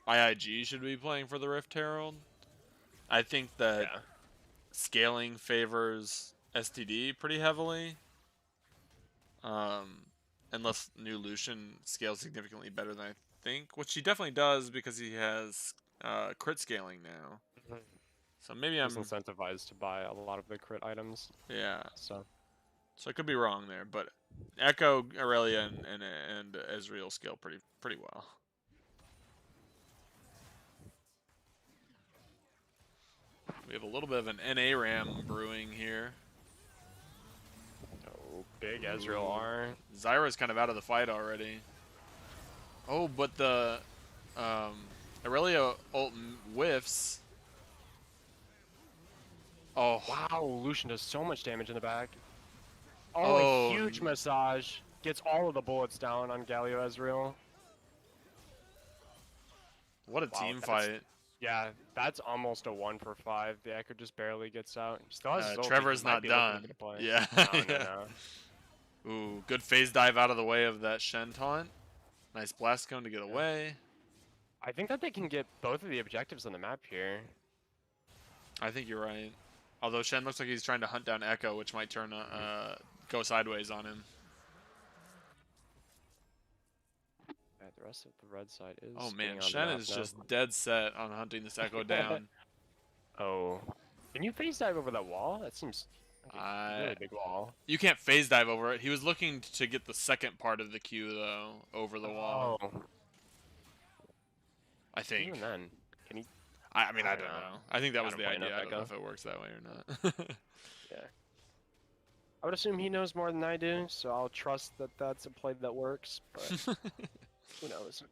IIG should be playing for the Rift Herald. I think that Yeah. scaling favors STD pretty heavily. Unless new Lucian scales significantly better than I think, which he definitely does because he has crit scaling now. So maybe He's I'm, incentivized to buy a lot of the crit items. yeah. So So I could be wrong there, but Echo, Aurelia, and Ezreal scale pretty well. We have a little bit of an NA ram brewing here. oh, big Ezreal Ooh. R. Zyra's kind of out of the fight already. Oh, but the Aurelia ult whiffs. Oh, Wow, Lucian does so much damage in the back. Oh, a oh, huge massage. Gets all of the bullets down on Galio Ezreal. what a Wow, team that's fight. yeah, that's almost a 1 for 5. The Echo just barely gets out. He still has his ulti. He Trevor's might not be looking to get done. a play. Yeah, No, no, yeah. no. Ooh, good phase dive out of the way of that Shen taunt. Nice blast cone to get Yeah. away. I think that they can get both of the objectives on the map here. I think you're right. Although Shen looks like he's trying to hunt down Echo, which might turn go sideways on him. Yeah, the rest of the red side is Oh man, getting on the Shen map is now. just dead set on hunting this Echo down. Oh. Can you phase dive over that wall? That seems like a really big wall. You can't phase dive over it. He was looking to get the second part of the queue though, over the wall. Oh. I think. Even then, can he? I mean, I don't don't know. know. I think that was Gotta the play idea. enough I don't know Echo. if it works that way or not. Yeah. I would assume he knows more than I do, so I'll trust that that's a play that works, but who knows.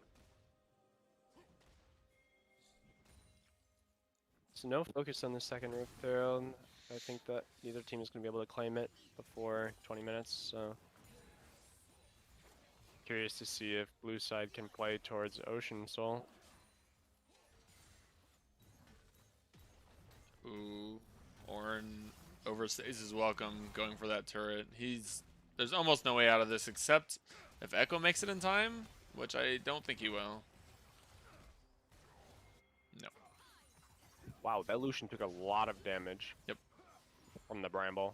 So no focus on the second roof there. I think that neither team is going to be able to claim it before 20 minutes, so curious to see if blue side can play towards Ocean Soul. Ooh, Ornn overstays his welcome, going for that turret. There's almost no way out of this except if Echo makes it in time, which I don't think he will. No. Wow, that Lucian took a lot of damage. Yep. From the Bramble.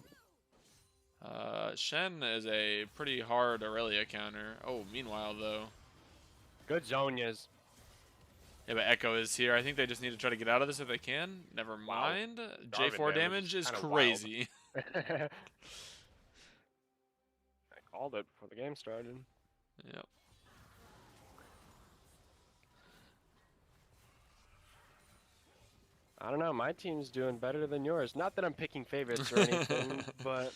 Shen is a pretty hard Aurelia counter. Oh, meanwhile though. Good Zonias. Yeah, but Echo is here. I think they just need to try to get out of this if they can. Never mind. Jarvan J4 damage is kinda crazy. I called it before the game started. Yep. I don't know, my team's doing better than yours. Not that I'm picking favorites or anything, but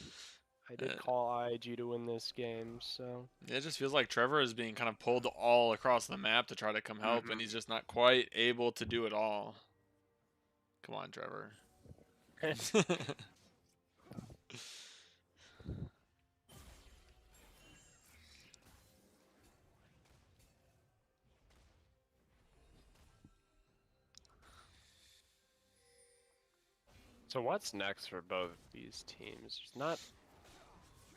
I did call IIG to win this game, so. It just feels like Trevor is being kind of pulled all across the map to try to come help, and he's just not quite able to do it all. Come on, Trevor. So what's next for both these teams? There's not.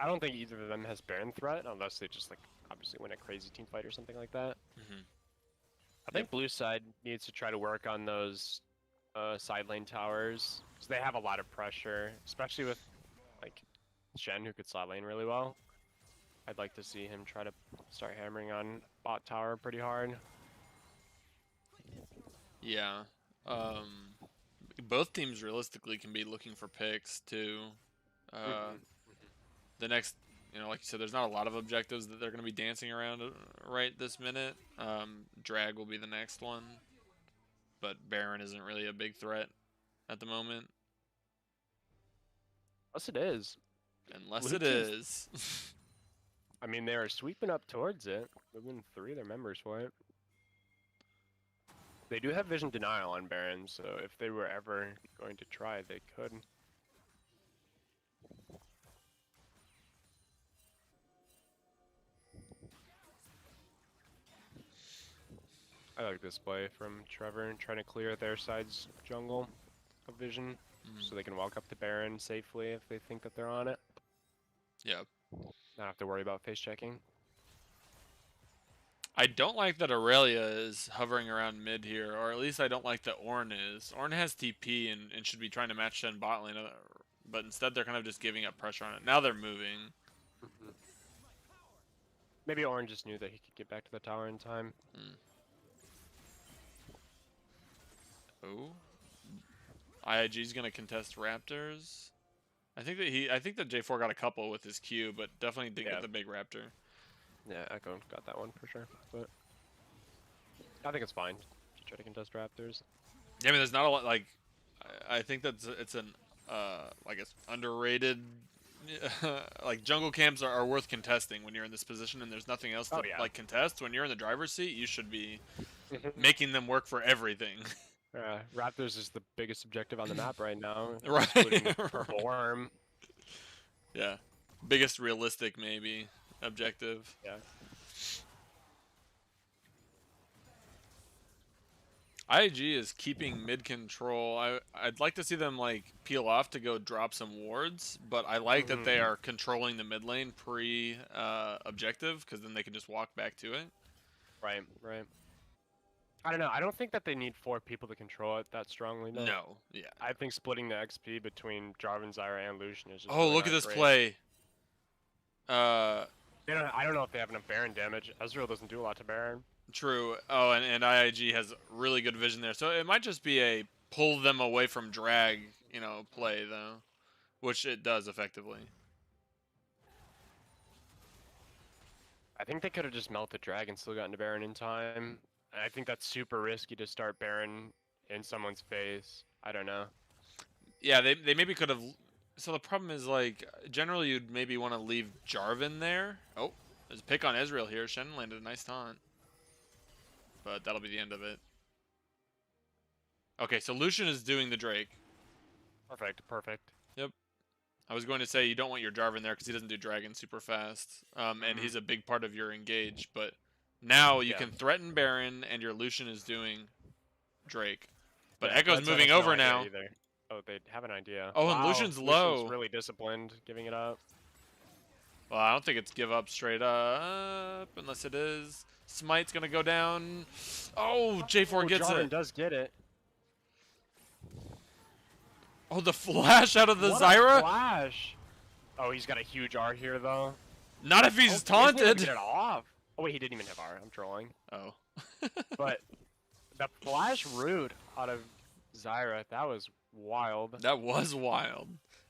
I don't think either of them has Baron threat unless they just like obviously win a crazy team fight or something like that. Hmm. I Yep. think blue side needs to try to work on those side lane towers because they have a lot of pressure, especially with like Shen who could side lane really well. I'd like to see him try to start hammering on bot tower pretty hard. Yeah. Um, both teams realistically can be looking for picks too. Uh, Hmm. the next, like you said, there's not a lot of objectives that they're going to be dancing around right this minute. Drag will be the next one, but Baron isn't really a big threat at the moment, Unless it is. unless Blue it team's. is. I mean, they are sweeping up towards it. They've been 3 of their members for it. They do have vision denial on Baron, so if they were ever going to try, they could. I like this play from Trevor, trying to clear their side's jungle of vision, so they can walk up to Baron safely if they think that they're on it. Yeah. Not have to worry about face checking. I don't like that Aurelia is hovering around mid here, or at least I don't like that Ornn is. Ornn has TP and should be trying to match Shen bot lane, but instead they're kind of just giving up pressure on it. Now they're moving. Maybe Ornn just knew that he could get back to the tower in time. Oh. IIG's gonna contest Raptors. I think that J4 got a couple with his Q, but definitely didn't get the big Raptor. Yeah, Echo got that one for sure, but I think it's fine to try to contest Raptors. Yeah, I mean, there's not a lot. Like, I think that it's an like it's underrated. Like jungle camps are worth contesting when you're in this position, and there's nothing else to like contest. When you're in the driver's seat, you should be making them work for everything. Raptors is the biggest objective on the map right now, Right. including the purple worm. Yeah, biggest realistic maybe objective. Yeah. IIG is keeping mid control. I'd like to see them like peel off to go drop some wards, but I like that they are controlling the mid lane pre objective because then they can just walk back to it. Right, right. I don't know. I don't think that they need 4 people to control it that strongly, though. No, yeah. I think splitting the XP between Jarvan, Zyra, and Lucian is just Oh, really look at this great. play. I don't know if they have enough Baron damage. Ezreal doesn't do a lot to Baron. True. Oh, and IIG has really good vision there. So it might just be a pull them away from drag, play, though. Which it does effectively. I think they could have just melted drag and still gotten to Baron in time. I think that's super risky to start Baron in someone's face. I don't know. Yeah, they maybe could have. So the problem is, like, generally you'd maybe want to leave Jarvan there. Oh, there's a pick on Ezreal here. Shen landed a nice taunt. But that'll be the end of it. Okay, so Lucian is doing the Drake. Perfect, perfect. Yep. I was going to say you don't want your Jarvan there because he doesn't do Dragon super fast. And he's a big part of your engage. But now you can threaten Baron and your Lucian is doing Drake. But Echo's moving over now. Either. Oh, they have an idea. Oh, and Lucian's low. Lucian's really disciplined, giving it up. Well, I don't think it's give up straight up, unless it is. Smite's gonna go down. Oh, J4 gets Jarvan it. Does get it. Oh, the flash out of the What Zyra. A flash. Oh, he's got a huge R here though. Not if he's taunted. Get it off. Oh wait, he didn't even have R. I'm trolling. Oh. But the flash root out of Zyra, that was wild. That was wild.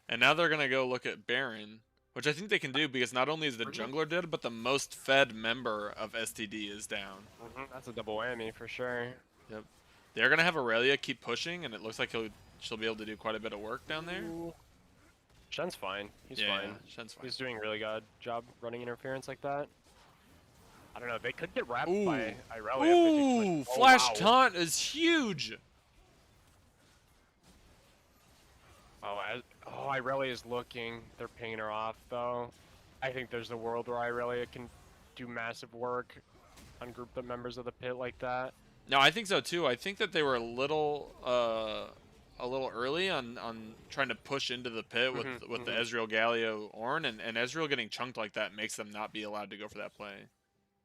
And now they're gonna go look at Baron, which I think they can do because not only is the jungler dead, but the most fed member of STD is down. That's a double whammy for sure. Yep. They're gonna have Aurelia keep pushing, and it looks like she'll be able to do quite a bit of work down there. Ooh. Shen's fine. He's yeah, fine. Shen's fine. He's doing a really good job running interference like that. I don't know. They could get wrapped by Irelia. Ooh, flash taunt is huge. Oh, Irelia is looking. They're pinging her off, though. I think there's a world where Irelia can do massive work on group members of the pit like that. No, I think so too. I think that they were a little a little early on trying to push into the pit with Mhm. with the Mhm. Ezreal Galio Ornn, and Ezreal getting chunked like that makes them not be allowed to go for that play.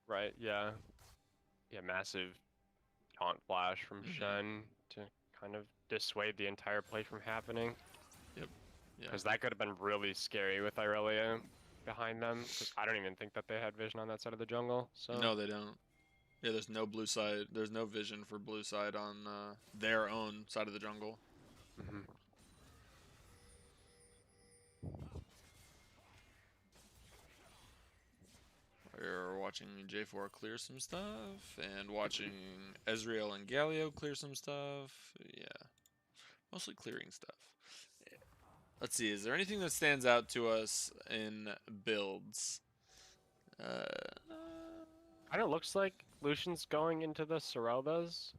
Right. Yeah. Yeah. Massive taunt flash from Hmm. Shen to kind of dissuade the entire play from happening. Yep. Yeah. Because that could have been really scary with Irelia behind them. Because I don't even think that they had vision on that side of the jungle. So. No, they don't. Yeah, there's no blue side. There's no vision for blue side on their own side of the jungle. Mhm. We're watching J4 clear some stuff, and watching Ezreal and Galio clear some stuff. Yeah, mostly clearing stuff. Let's see, is there anything that stands out to us in builds? Uh, Kind of looks like Lucian's going into the Sereldas,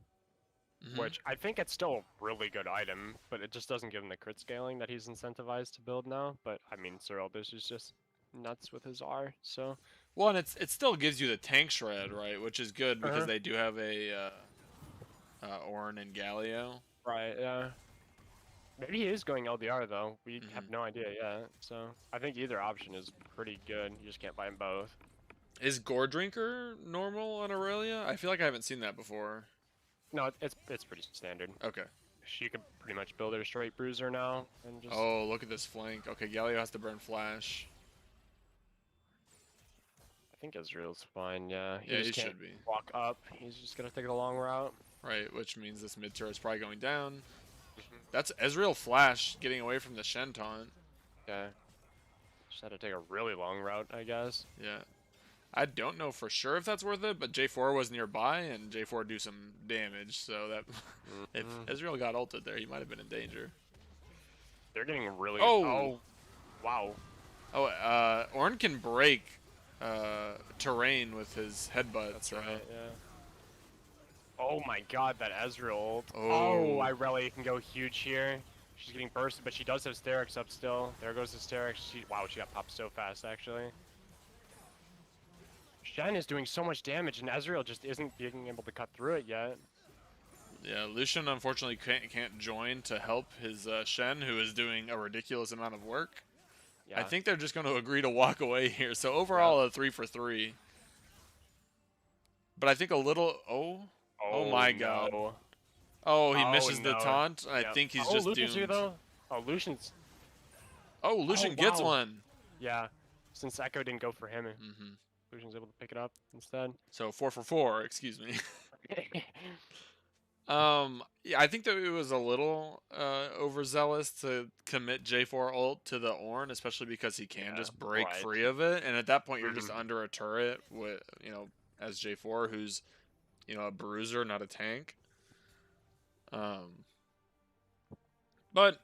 mhm. which I think it's still a really good item, but it just doesn't give him the crit scaling that he's incentivized to build now. But I mean, Sereldas is just nuts with his R, so. Well, and it still gives you the tank shred, right? Which is good because Uh-huh. they do have a Ornn and Galio. Right, yeah. Maybe he is going LDR though. We have Hmm. no idea yet. So I think either option is pretty good. You just can't buy them both. Is Gore Drinker normal on Aurelia? I feel like I haven't seen that before. No, it's pretty standard. Okay. She can pretty much build her straight bruiser now and just. Oh, look at this flank. Okay, Galio has to burn flash. I think Israel's fine. Yeah, he Yeah, he just can't should be. walk up. He's just gonna take the long route. Right, which means this mid turret's probably going down. Mhm. That's Ezreal Flash getting away from the Shen taunt. Yeah, just had to take a really long route, I guess. Yeah. I don't know for sure if that's worth it, but J4 was nearby, and J4 do some damage, so that if Mhm. Ezreal got ulted there, he might have been in danger. They're getting really. Oh! Oh, wow. Oh, Ornn can break terrain with his headbutt, That's so... right. Yeah. Oh my God, that Ezreal ult. Oh, Oh. Irelia can go huge here. She's getting bursted, but she does have Sterix up still. There goes the Sterix. Wow, she got popped so fast, actually. Shen is doing so much damage, and Ezreal just isn't being able to cut through it yet. Yeah, Lucian unfortunately can't join to help his Shen, who is doing a ridiculous amount of work. I Yeah. think they're just going to agree to walk away here. So Yeah. overall, a 3 for 3. But I think a little... Oh Oh my god. no. Oh, he Oh misses the no. taunt. I Yep. think he's Oh, just Lucian's here doomed. though. Oh, Lucian's. Oh, Lucian Oh gets wow. one. Yeah. Since Echo didn't go for him, Hmm. Lucian's able to pick it up instead. So 4 for 4, excuse me. Yeah, I think that it was a little overzealous to commit J4 ult to the Ornn, especially because he can Yeah. just break Right. free of it, and at that point you're just Mhm. under a turret with, as J4, who's, a bruiser, not a tank. But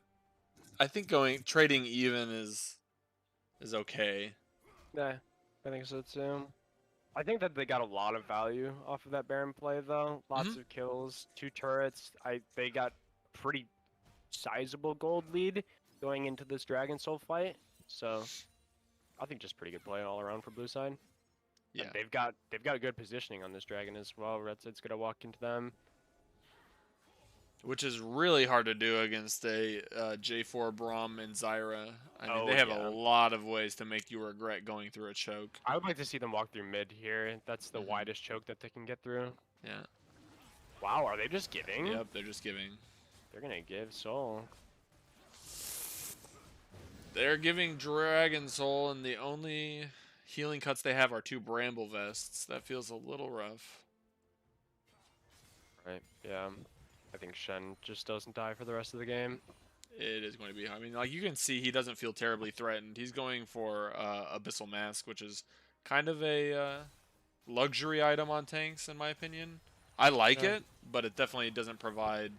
I think trading even is okay. Yeah, I think so too. I think that they got a lot of value off of that Baron play though. Hmm. Lots of kills, 2 turrets. They got pretty sizable gold lead going into this Dragon Soul fight. So I think just pretty good play all around for blue side. And Yeah. they've got good positioning on this dragon as well. Red side's gonna walk into them. Which is really hard to do against a J4 Braum and Zyra. I mean, Oh they have a yeah. lot of ways to make you regret going through a choke. I would like to see them walk through mid here. That's the Hmm. widest choke that they can get through. Yeah. Wow, are they just giving? Yep, they're just giving. They're gonna give soul. They're giving Dragon Soul, and the only healing cuts they have are 2 Bramble Vests. That feels a little rough. Right, yeah. I think Shen just doesn't die for the rest of the game. It is going to be. I mean, like you can see, he doesn't feel terribly threatened. He's going for Abyssal Mask, which is kind of a luxury item on tanks, in my opinion. I like Yeah. it, but it definitely doesn't provide.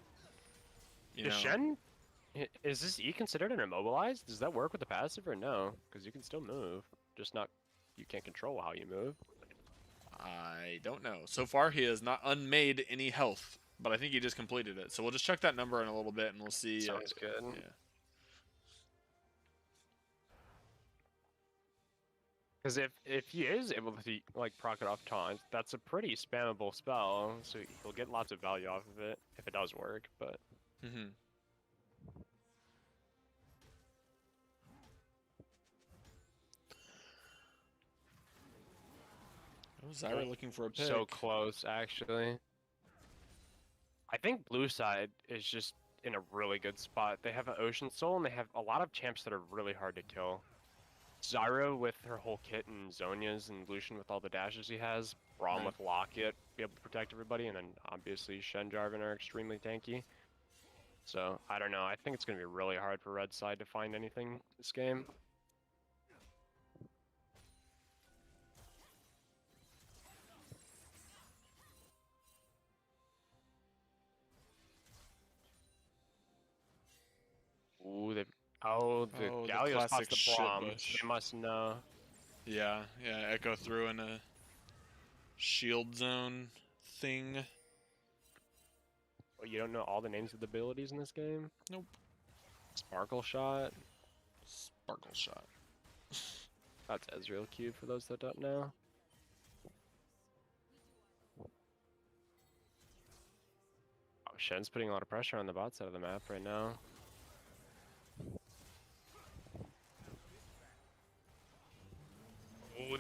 Is Shen... Is this E considered an immobilized? Does that work with the passive or no? Because you can still move, just not... You can't control how you move. I don't know. So far, he has not unmade any health, but I think he just completed it. So we'll just check that number in a little bit, and we'll see. Sounds good. Yeah. Because if he is able to like proc it off taunt, that's a pretty spammable spell, so he'll get lots of value off of it if it does work. But Mm-hmm. Oh, Zyra looking for a So pick. close, actually. I think blue side is just in a really good spot. They have an Ocean Soul, and they have a lot of champs that are really hard to kill. Zyra with her whole kit and Zonia's and Lucian with all the dashes he has. Braum Right. with Locket, be able to protect everybody, and then obviously Shen Jarvan are extremely tanky. So, I don't know. I think it's going to be really hard for red side to find anything this game. Ooh, the Oh, the Galio spots classic the shit Braum, so bush. they must know. Yeah, yeah, Echo threw in a shield zone thing. Oh, you don't know all the names of the abilities in this game? Nope. Sparkle Shot. Sparkle shot. That's Ezreal Cube for those that don't know. Oh, Shen's putting a lot of pressure on the bot side of the map right now. Oh,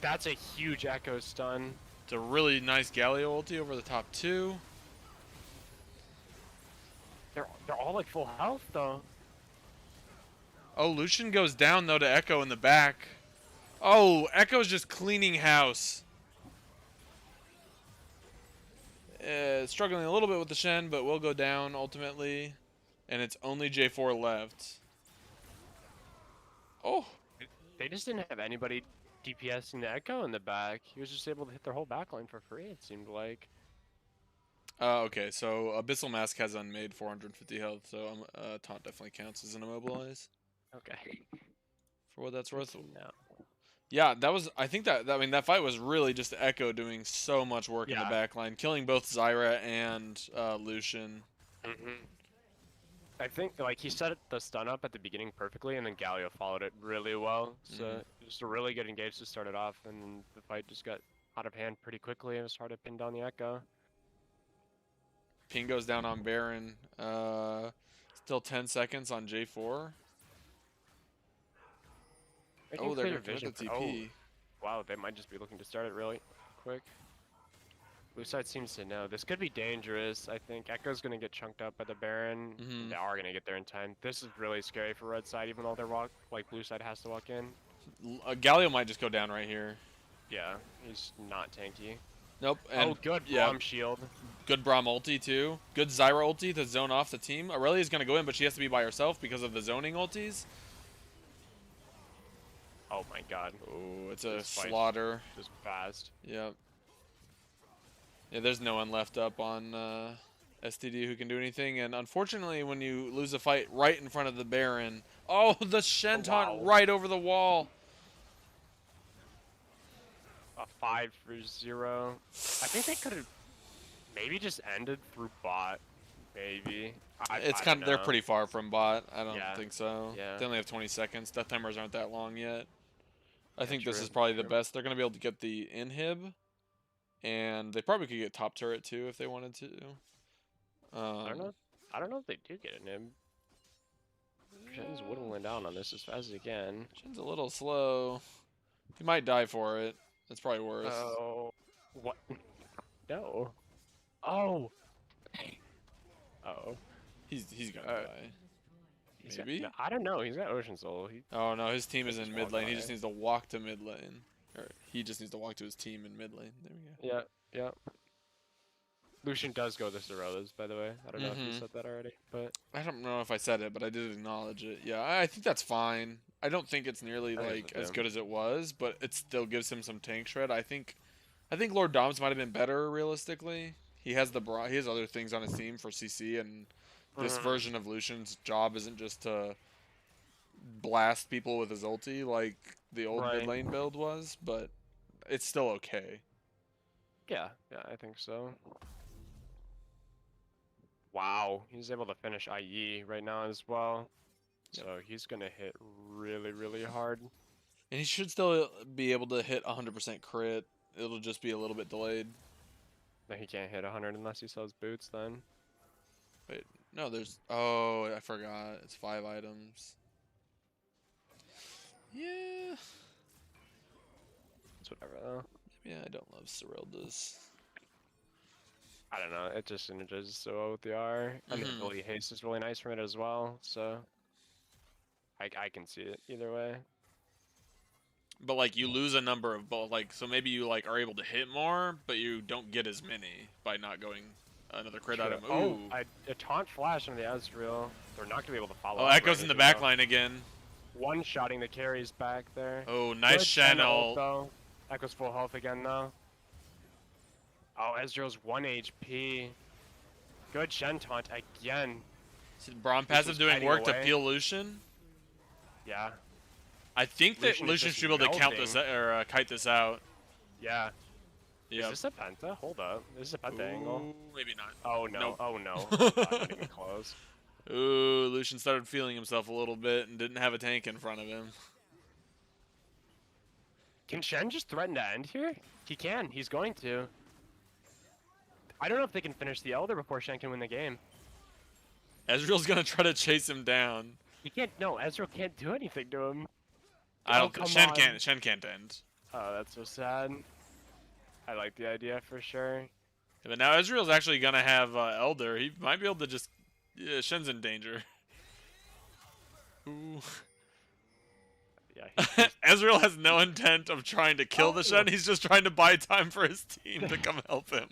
that's a huge Echo stun. It's a really nice Galio ulti over the top two. They're all like full health though. Oh, Lucian goes down though to Echo in the back. Oh, Echo's just cleaning house. Struggling a little bit with the Shen, but will go down ultimately. And it's only J4 left. Oh. They just didn't have anybody DPSing the Echo in the back. He was just able to hit their whole backline for free, it seemed like. Okay, so Abyssal Mask has unmade 450 health, so taunt definitely counts as an immobilize. Okay. For what that's worth. No. Yeah, that was. I think I mean, that fight was really just Echo doing so much work in the Yeah. back line, killing both Zyra and Lucian. I think like he set the stun up at the beginning perfectly, and then Galio followed it really well. So just a really good engage to start it off, and then the fight just got out of hand pretty quickly. It was hard to pin down the Echo. Ping goes down on Baron. Still 10 seconds on J4. Oh, they're gonna commit the TP. Wow, they might just be looking to start it really quick. Blue side seems to know. This could be dangerous. I think Echo's going to get chunked up by the Baron. They are going to get there in time. This is really scary for red side, even though they're blue side has to walk in. Galio might just go down right here. Yeah, he's not tanky. Nope. And, good yeah, Braum shield. Good Braum ulti too. Good Zyra ulti to zone off the team. Aurelia's going to go in, but she has to be by herself because of the zoning ultis. Oh my god. Oh, it's a slaughter. Just fast. Yep. Yeah, there's no one left up on STD who can do anything. And unfortunately, when you lose a fight right in front of the Baron, oh, the Shen taunt right over the wall. A 5-0. I think they could have maybe just ended through bot. Maybe. It's kind of, they're pretty far from bot. I don't Yeah. think so. Yeah. They only have 20 seconds. Death timers aren't that long yet. I think this true, is probably the best. They're going to be able to get the inhib. And they probably could get top turret too if they wanted to. I don't know. I don't know if they do get an imb. Shen's whittling down on this as fast as he can. Shen's a little slow. He might die for it. That's probably worse. Oh, what? No. Oh. Oh. He's gonna die. Maybe. No, I don't know. He's got Ocean Soul. Oh no, his team is in mid lane. He just die. needs to walk to mid lane, or he just needs to walk to his team in mid lane. There we go. Yeah. Lucian does go the Sorellas, by the way. I don't know if you said that already, but I don't know if I said it, but I did acknowledge it. Yeah, I think that's fine. I don't think it's nearly like as good as it was, but it still gives him some tank shred. I think Lord Doms might have been better realistically. He has he has other things on his team for CC, and this version of Lucian's job isn't just to blast people with his ulti like the old mid lane build was, but it's still okay. Yeah, I think so. Wow, he's able to finish IE right now as well. So he's going to hit really, really hard. And he should still be able to hit 100% crit. It'll just be a little bit delayed. No, he can't hit 100 unless he sells boots then. Wait, no, there's... Oh, I forgot. It's 5 items. Yeah. It's whatever though. Yeah, I don't love Serelda's. I don't know. It just synergizes so well with the R, and the ability haste is really nice from it as well. So I can see it either way. But like you lose a number of both, like so maybe you like are able to hit more, but you don't get as many by not going another crit True. item. Oh, Ooh. a taunt flash on the Ezreal. They're not gonna be able to follow Oh, up. Echo's in the back line again. One-shotting the carries back there. Oh, nice Good Shen ult, ult. though. Echo's full health again though. Oh, Ezreal's 1 HP. Good Shen taunt again. Braum passive doing work to peel Lucian. Yeah. I think that Lucian should be able to count melding. this or kite this out. Yeah. Yep. Is this a penta? Hold up. This is a penta angle. Maybe not. Oh no. Nope. Oh no. Oh, God, not even close. Ooh, Lucian started feeling himself a little bit and didn't have a tank in front of him. Can Shen just threaten to end here? He can. He's going to. I don't know if they can finish the Elder before Shen can win the game. Ezreal's gonna try to chase him down. He can't. No, Ezreal can't do anything to him. I don't. come Shen on. can't. Shen can't end. Oh, that's so sad. I like the idea for sure. Yeah, but now Ezreal's actually gonna have Elder. He might be able to just. Yeah, Shen's in danger. Ooh. Yeah. Ezreal has no intent of trying to kill the Shen. He's just trying to buy time for his team to come help him.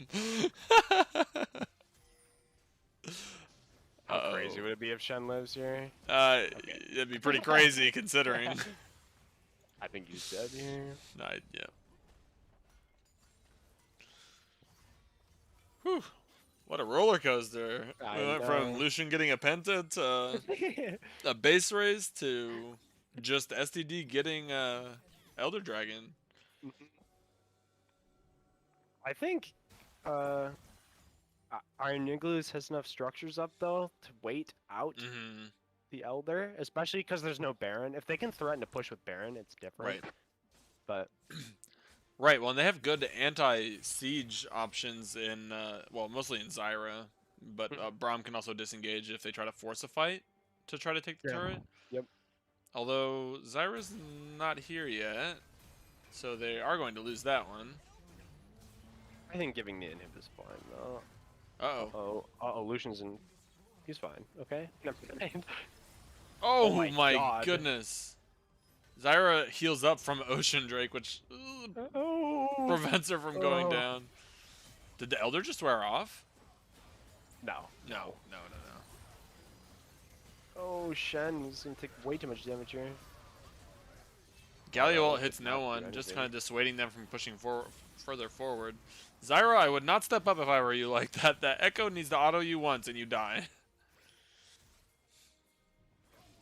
How crazy would it be if Shen lives here? It'd be pretty crazy considering. I think he's dead here. Yeah. Whew. What a roller coaster. I We went know. from Lucian getting a penta to a base race to just STD getting Elder Dragon. I think Iron Igloos has enough structures up though to wait out the Elder, especially because there's no Baron. If they can threaten to push with Baron, it's different. Right. But Right, well, and they have good anti-siege options in, well, mostly in Zyra, but Braum can also disengage if they try to force a fight to try to take the turret. Yep. Although, Zyra's not here yet, so they are going to lose that one. I think giving the inhib is fine though. Uh-oh. Oh, Lucian's in. He's fine. Okay. Never mind. Oh, my my God. goodness. Zyra heals up from Ocean Drake, which prevents her from going down. Did the Elder just wear off? No. No. Oh, Shen, he's gonna take way too much damage here. Galio ult it's hits not no doing one, just anything. kind of dissuading them from pushing further forward. Zyra, I would not step up if I were you like that. That Echo needs to auto you once and you die.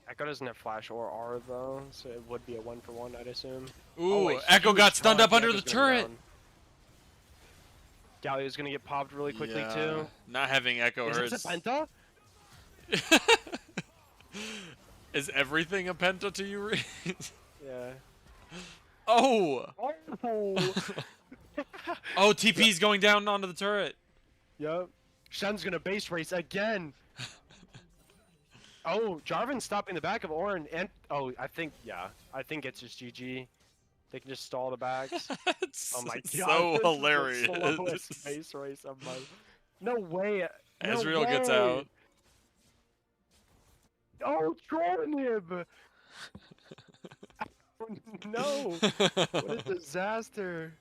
Echo doesn't have flash or R though, so it would be a 1-for-1, I'd assume. Ooh, a Echo huge got stunned taunt, up under Echo's the gonna go turret. down. Galio's gonna get popped really quickly Yeah, too. not having Echo Is hurts. this a penta? Is everything a penta to you, Reed? Yeah. Oh! Oh! Oh, TP's going down onto the turret. Yep. Shen's gonna base race again. Oh, Jarvan's stopping the back of Orin, and I think it's just GG. They can just stall the backs. It's Oh my god, so this hilarious. is the slowest base race of my. No way. No Ezreal gets way. out. Oh, Jordanib! No! What a disaster!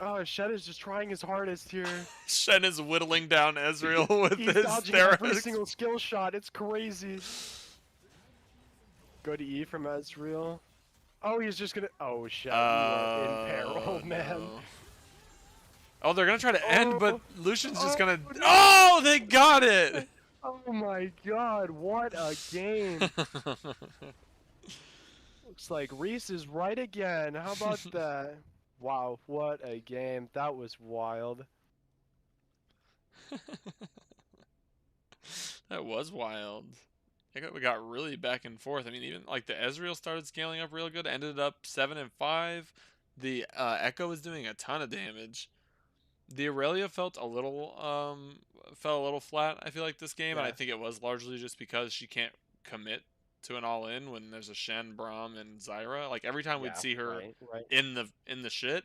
Oh, Shen is just trying his hardest here. Shen is whittling down Ezreal with He's his dodging every Therax. single skill shot. It's crazy. Good E from Ezreal. Oh, he's just gonna. Oh, Shen, you are in peril, man. No. Oh, they're gonna try to end, but Lucian's just gonna. no. Oh, they got it! Oh my god, what a game! Looks like Reese is right again. How about that? Wow, what a game. That was wild. That was wild. We got really back and forth. I mean, even like the Ezreal started scaling up real good, ended up 7 and 5. The Echo was doing a ton of damage. The Aurelia felt a little fell a little flat. I feel like this game, and I think it was largely just because she can't commit to an all in when there's a Shen, Braum, and Zyra. Like every time we'd Yeah, see her right, right. in the shit,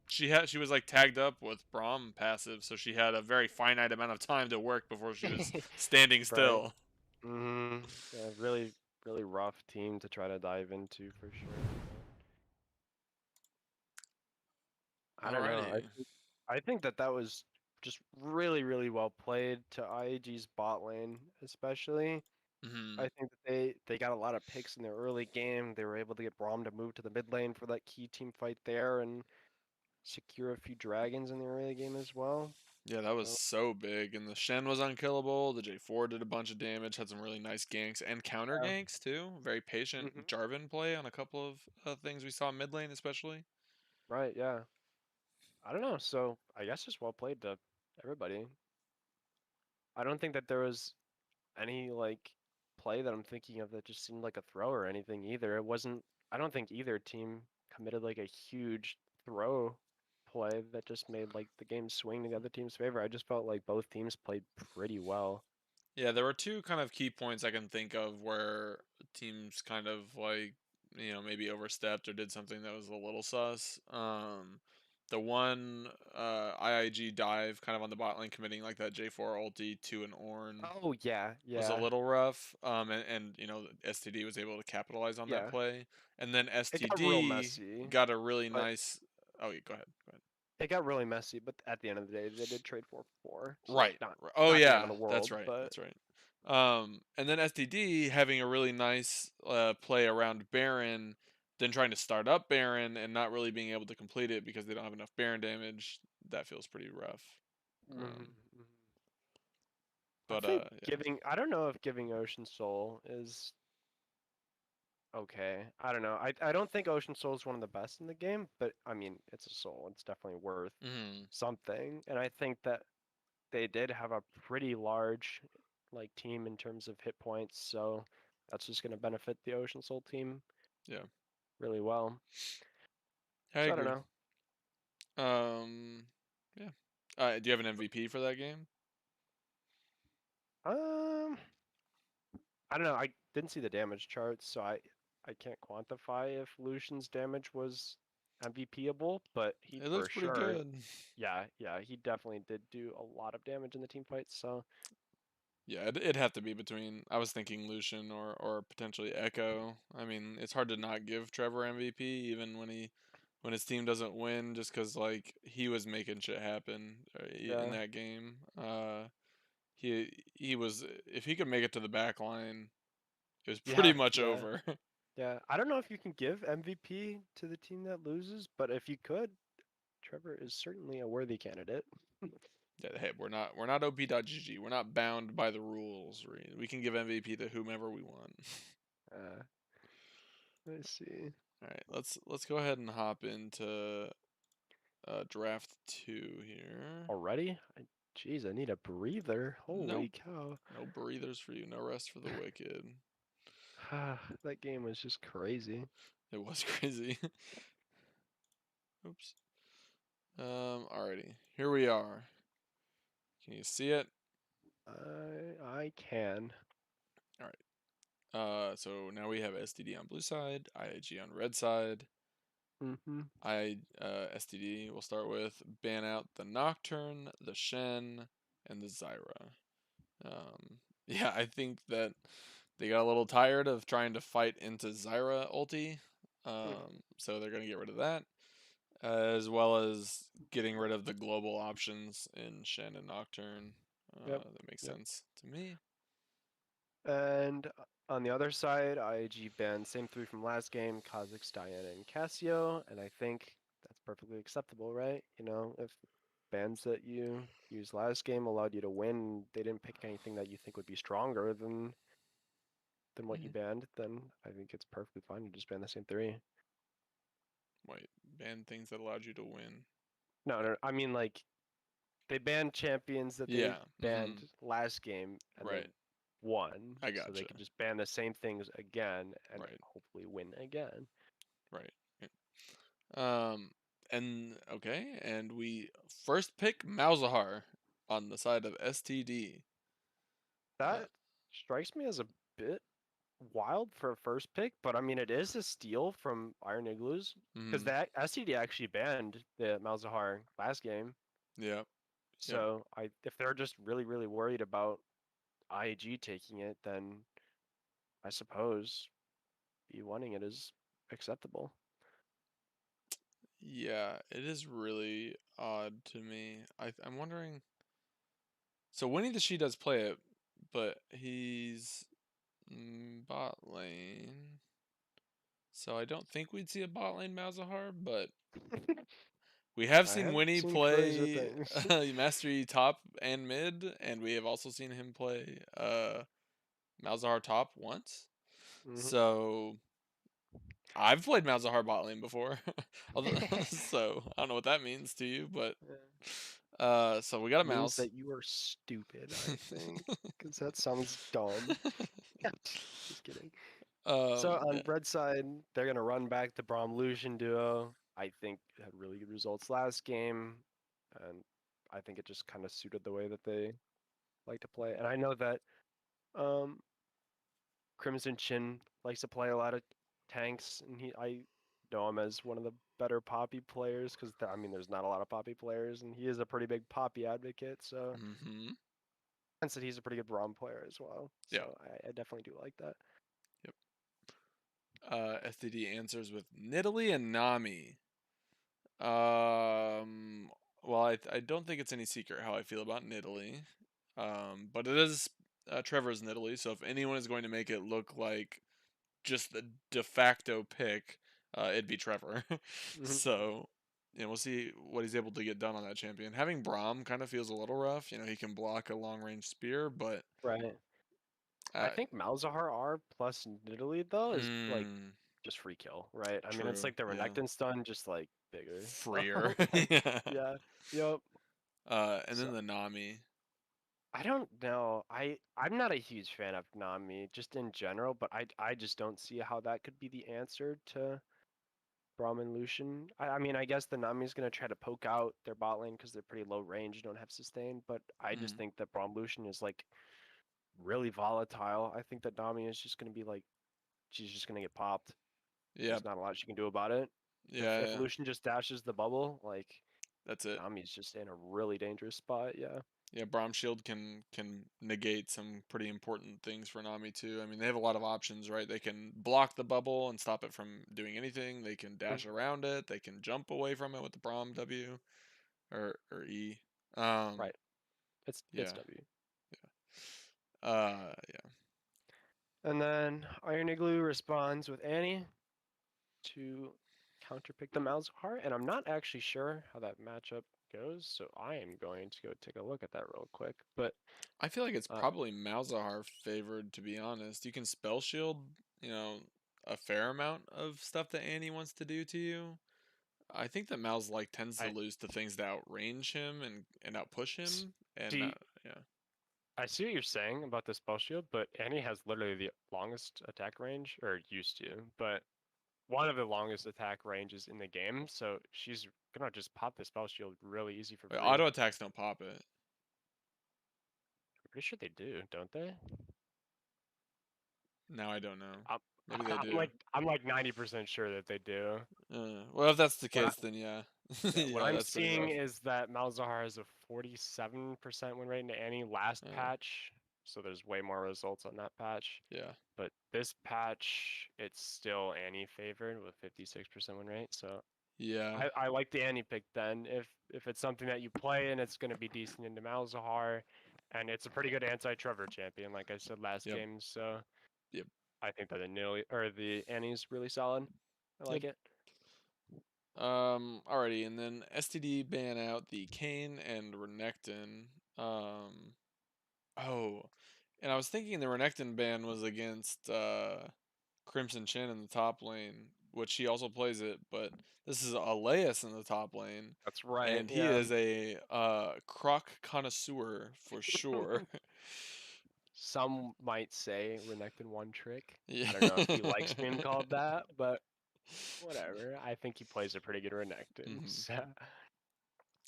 she was like tagged up with Braum passive, so she had a very finite amount of time to work before she was standing Right. still. Yeah, really, really rough team to try to dive into for sure. I don't know. Alrighty. I think that that was just really, really well played to IAG's bot lane, especially. Hmm. I think that they got a lot of picks in their early game. They were able to get Braum to move to the mid lane for that key team fight there and secure a few dragons in the early game as well. Yeah, that was So, so big. And the Shen was unkillable. The J4 did a bunch of damage, had some really nice ganks and counter yeah. ganks too. Very patient Hmm. Jarvan play on a couple of things we saw mid lane, especially. Right, yeah. I don't know. So I guess just well played to everybody. I don't think that there was any like play that I'm thinking of that just seemed like a throw or anything either. It wasn't. I don't think either team committed like a huge throw play that just made like the game swing to the other team's favor. I just felt like both teams played pretty well. Yeah, there were two kind of key points I can think of where teams kind of like, maybe overstepped or did something that was a little sus. The one IIG dive kind of on the bot lane committing like that J4 ulti to an Ornn Oh yeah, was a yeah, little rough. And STD was able to capitalize on that yeah. play. And then It got real STD messy, got a really but nice. Oh, yeah, go ahead. Go ahead. it got really messy. But at the end of the day, they did trade 4-4, so Right. not Oh not the end of yeah, the that's world. right. But That's right. And then STD having a really nice play around Baron, then trying to start up Baron and not really being able to complete it because they don't have enough Baron damage. That feels pretty rough. mhm, Um, mhm. I but think yeah. I don't know if giving Ocean Soul is okay. I don't know. I don't think Ocean Soul is one of the best in the game, but I mean, it's a soul. It's definitely worth Mhm. something. And I think that they did have a pretty large like team in terms of hit points, so that's just going to benefit the Ocean Soul team Yeah, really well. I So I don't agree. know. Um, yeah. Do you have an MVP for that game? Um, I don't know. I didn't see the damage charts, so I can't quantify if Lucian's damage was MVPable, but he It looks for pretty sure, good. yeah, yeah, he definitely did do a lot of damage in the team fight. So Yeah, it'd have to be between. I was thinking Lucian or potentially Echo. I mean, it's hard to not give Trevor MVP even when his team doesn't win, just because like he was making shit happen in yeah, that game. He was if he could make it to the back line, it was pretty yeah, much yeah, over. yeah. I don't know if you can give MVP to the team that loses, but if you could, Trevor is certainly a worthy candidate. Yeah, hey, we're not OP.GG. We're not bound by the rules. We can give MVP to whomever we want. Uh, let's see. All right, let's go ahead and hop into draft two here. Already? Jeez, I need a breather. No, Holy cow. no breathers for you. No rest for the wicked. That game was just crazy. It was crazy. Oops. Alrighty. Here we are. Can you see it? I can. All right. So now we have STD on blue side, IIG on red side. Mm-hmm. STD we'll start with ban out the Nocturne, the Shen, and the Zyra. Yeah, I think that they got a little tired of trying to fight into Zyra ulti. Mm-hmm. So they're gonna get rid of that, as well as getting rid of the global options in Shen and Nocturne. Yep. That makes Yep. sense to me. And on the other side, IIG banned same three from last game, Kha'Zix, Diana, and Cassio, and I think that's perfectly acceptable, right? You know, if bans that you used last game allowed you to win, they didn't pick anything that you think would be stronger than what you Hmm. banned, then I think it's perfectly fine to just ban the same three. Wait, ban things that allowed you to win. No, Uh, no, I mean like they banned champions that they Yeah. banned last game and they Right. won, I so they gotcha. could just ban the same things again and Right. hopefully win again. Right. Um, and okay, and we first pick Malzahar on the side of STD. Uh, That strikes me as a bit wild for a first pick, but I mean it is a steal from Iron Igloos because Mhm. that STD actually banned the Malzahar last game. Yep. Yep. So if they're just really worried about IIG taking it, then I suppose B wanting it is acceptable. Yeah, it is really odd to me. I'm wondering. So Winnie the She does play it, but he's bot lane. So I don't think we'd see a bot lane Malzahar, but we have I seen have Winnie seen crazier play things. Mastery top and mid, and we have also seen him play Malzahar top once. Hmm. So I've played Malzahar bot lane before. So I don't know what that means to you, but so we got a Means mouse. that you are stupid, I think, because that sounds dumb. Just kidding. So on Yeah. red side, they're gonna run back the Braum Lucian duo. I think had really good results last game, and I think it just kind of suited the way that they like to play. And I know that um, Crimson Chin likes to play a lot of tanks, and I know him as one of the better Poppy players because I mean there's not a lot of Poppy players, and he is a pretty big Poppy advocate. So Mhm. and said he's a pretty good Braum player as well. Yeah. So I definitely do like that. Yep. STD answers with Nidalee and Nami. Um, well, I don't think it's any secret how I feel about Nidalee. But it is Trevor's Nidalee, so if anyone is going to make it look like just the de facto pick, it'd be Trevor. Hmm. So, we'll see what he's able to get done on that champion. Having Braum kind of feels a little rough. He can block a long range spear, but Right. I uh, think Malzahar R plus Nidalee though is like mm, just free kill, right? I mean, it's true, like the yeah, Renekton stun, just like bigger. freer, Like, yeah. yeah, yep. And So then the Nami. I don't know. I'm not a huge fan of Nami just in general, but I just don't see how that could be the answer to Brahmin Lucian. I mean, I guess the Nami's gonna try to poke out their bot lane because they're pretty low range, don't have sustain, but I just Mm, think that Braum Lucian is like really volatile. I think that Nami is just gonna be like she's just gonna get popped. yeah, There's not a lot she can do about it. If yeah, Lucian just dashes the bubble, like that's it. Nami's just in a really dangerous spot. Yeah. Yeah, Braum Shield can negate some pretty important things for Nami too. I mean, they have a lot of options, right? They can block the bubble and stop it from doing anything. They can dash Mhm. around it. They can jump away from it with the Braum W or E. Um, Right. It's yeah, W. yeah, yeah. And then Iron Igloo responds with Annie to counterpick the Malzahar, and I'm not actually sure how that matchup goes, so I am going to go take a look at that real quick. But I feel like it's uh, probably Malzahar favored, to be honest. You can spell shield, you know, a fair amount of stuff that Annie wants to do to you. I think that Mal's like tends to I lose to things that outrange him and outpush s- him, and see yeah, I see what you're saying about the spell shield, but Annie has literally the longest attack range, or used to, but one of the longest attack ranges in the game, so she's gonna just pop the spell shield really easy for wait, free. auto attacks don't pop it. I'm pretty sure they do, don't they? Now I don't know. I'm, Maybe they do. I'm like 90% sure that they do. Well, if that's the What I, case, then yeah, yeah, what yeah, I'm that's pretty seeing rough. is that Malzahar has a 47% win rate into Annie last Uh, patch, so there's way more results on that patch. yeah, But this patch, it's still Annie favored with 56% win rate. So yeah, I like the Annie pick then. If it's something that you play and it's going to be decent into Malzahar, and it's a pretty good anti-Trevor champion, like I said last yep, game. So yep, I think that the Nil or the Annie's really solid. I yep. like it. Alrighty, and then STD ban out the Kane and Renekton. Um, oh, and I was thinking the Renekton ban was against Crimson Chin in the top lane, which he also plays it, but this is Aleus in the top lane, That's right. and he Yeah. is a croc connoisseur for sure. Some might say Renekton one trick. Yeah. I don't know if he likes being called that, but whatever. I think he plays a pretty good Renekton. Hmm. So,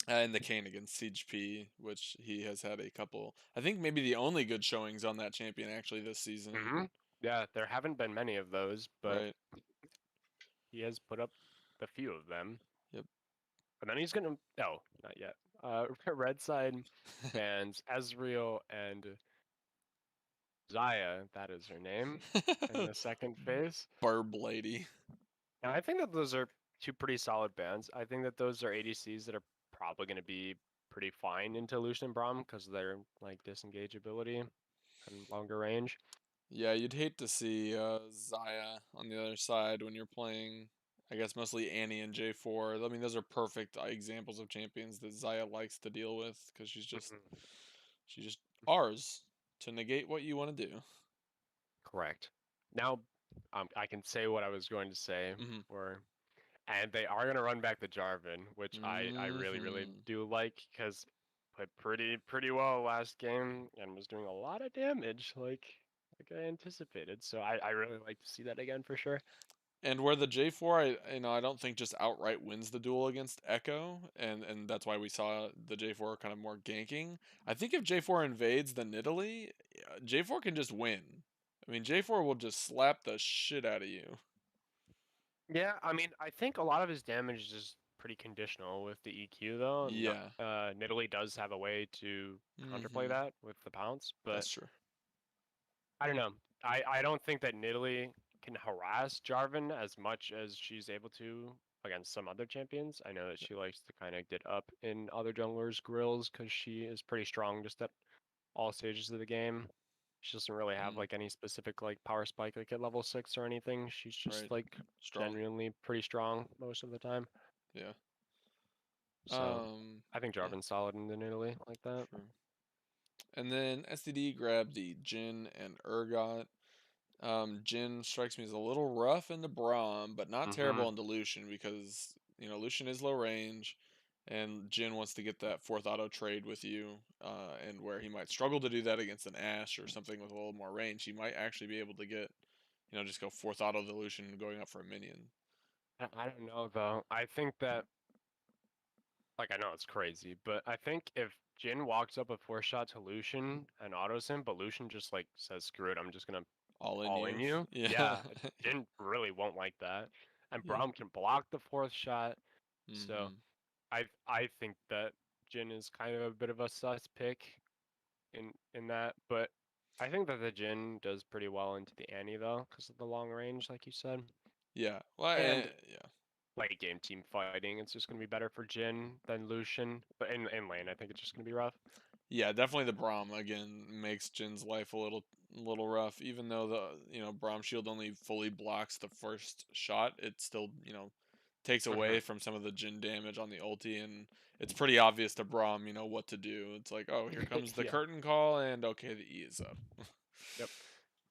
And the Kane against Siege P, which he has had a couple. I think maybe the only good showings on that champion actually this season. mhm. Yeah, there haven't been many of those, but right? he has put up a few of them. Yep. But then he's gonna. No, not yet. Red side bans Ezreal and Zaya, that is her name, in the second phase. Barb lady. And I think that those are two pretty solid bans. I think that those are ADCs that are probably going to be pretty fine into Lucian and Braum because of their like disengage ability and longer range. Yeah, you'd hate to see Zaya on the other side when you're playing. I guess mostly Annie and J4. I mean, those are perfect examples of champions that Zaya likes to deal with because Mhm. she's just ours to negate what you want to do. Correct. Now, I can say what I was going to say, Mm-hmm. or and they are going to run back the Jarvan, which I really Mm-hmm. do like because played pretty well last game and was doing a lot of damage like I anticipated. So I really like to see that again for sure. And where the J4, I don't think just outright wins the duel against Echo, and that's why we saw the J4 kind of more ganking. I think if J4 invades the Nidalee, J4 can just win. I mean, J4 will just slap the shit out of you. Yeah, I mean, I think a lot of his damage is pretty conditional with the EQ though. Not, Yeah. Nidalee does have a way to counterplay Mm-hmm. that with the pounce, but That's true. I don't know. I don't think that Nidalee can harass Jarvan as much as she's able to against some other champions. I know that she likes to kind of get up in other junglers' grills because she is pretty strong just at all stages of the game. She doesn't really have Mm, like any specific like power spike like at level 6 or anything. She's just right. like Strong. genuinely pretty strong most of the time. Yeah. So I think Yeah. Jarvan's solid in Italy like that. True. And then STD grabbed the Jin and Urgot. Jin strikes me as a little rough into Braum, but not Mm-hmm. terrible into Lucian because, Lucian is low range, and Jin wants to get that fourth auto trade with you, and where he might struggle to do that against an Ashe or something with a little more range, he might actually be able to get, just go fourth auto the Lucian going up for a minion. I don't know though. I think that like I know it's crazy, but I think if Jin walks up with four shot to Lucian and autos him, but Lucian just like says screw it, I'm just gonna All in all in you. you. Yeah. Yeah, Jin really won't like that. And Yeah. Braum can block the fourth shot. So Mm-hmm. I think that Jin is kind of a bit of a sus pick in that, but I think that the Jin does pretty well into the Annie though, because of the long range, like you said. Yeah. Well, And yeah. late game team fighting, it's just gonna be better for Jin than Lucian. But in lane, I think it's just gonna be rough. Yeah, definitely the Braum again makes Jin's life a little rough. Even though the Braum shield only fully blocks the first shot, it still takes Hmm. away from some of the Jin damage on the ulti, and it's pretty obvious to Braum what to do. It's like, oh, here comes the Yeah. curtain call, and okay, the E is up. Yep.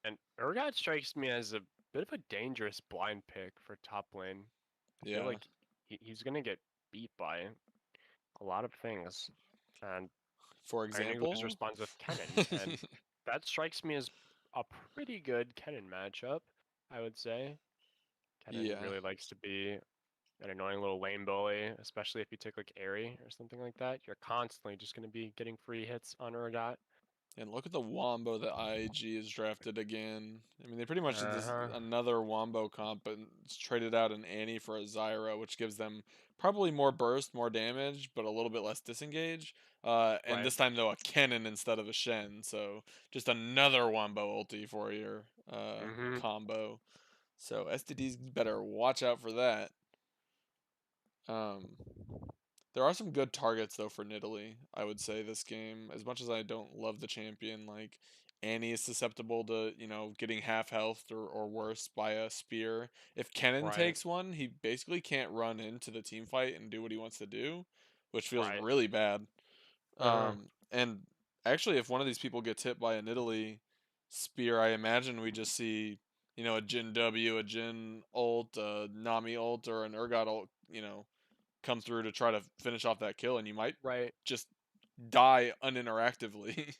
And Urgot strikes me as a bit of a dangerous blind pick for top lane. I feel Yeah. like he's gonna get beat by a lot of things. And For Iron Igloos example. responds with Kennen, and that strikes me as a pretty good Kennen matchup, I would say. Kennen Yeah. really likes to be an annoying little lane bully, especially if you take like Airy or something like that. You're constantly just going to be getting free hits on Urgot. And look at the Wombo that IIG has drafted again. I mean, they pretty much did this Uh-huh. another Wombo comp, but traded out an Annie for a Zyra, which gives them probably more burst, more damage, but a little bit less disengage. And Right. this time though, a Kennen instead of a Shen. So just another Wombo ulti for your Mm-hmm. combo. So STDs better watch out for that. Um, there are some good targets though for Nidalee, I would say this game. As much as I don't love the champion, like Annie is susceptible to, getting half health or worse by a spear. If Kennen Right. takes one, he basically can't run into the team fight and do what he wants to do, which feels Right. really bad. Uh-huh. And actually if one of these people gets hit by a Nidalee spear, I imagine we just see, a Jin W, a Jin ult, a Nami ult, or an Urgot ult, come through to try to finish off that kill, and you might Right. just die uninteractively.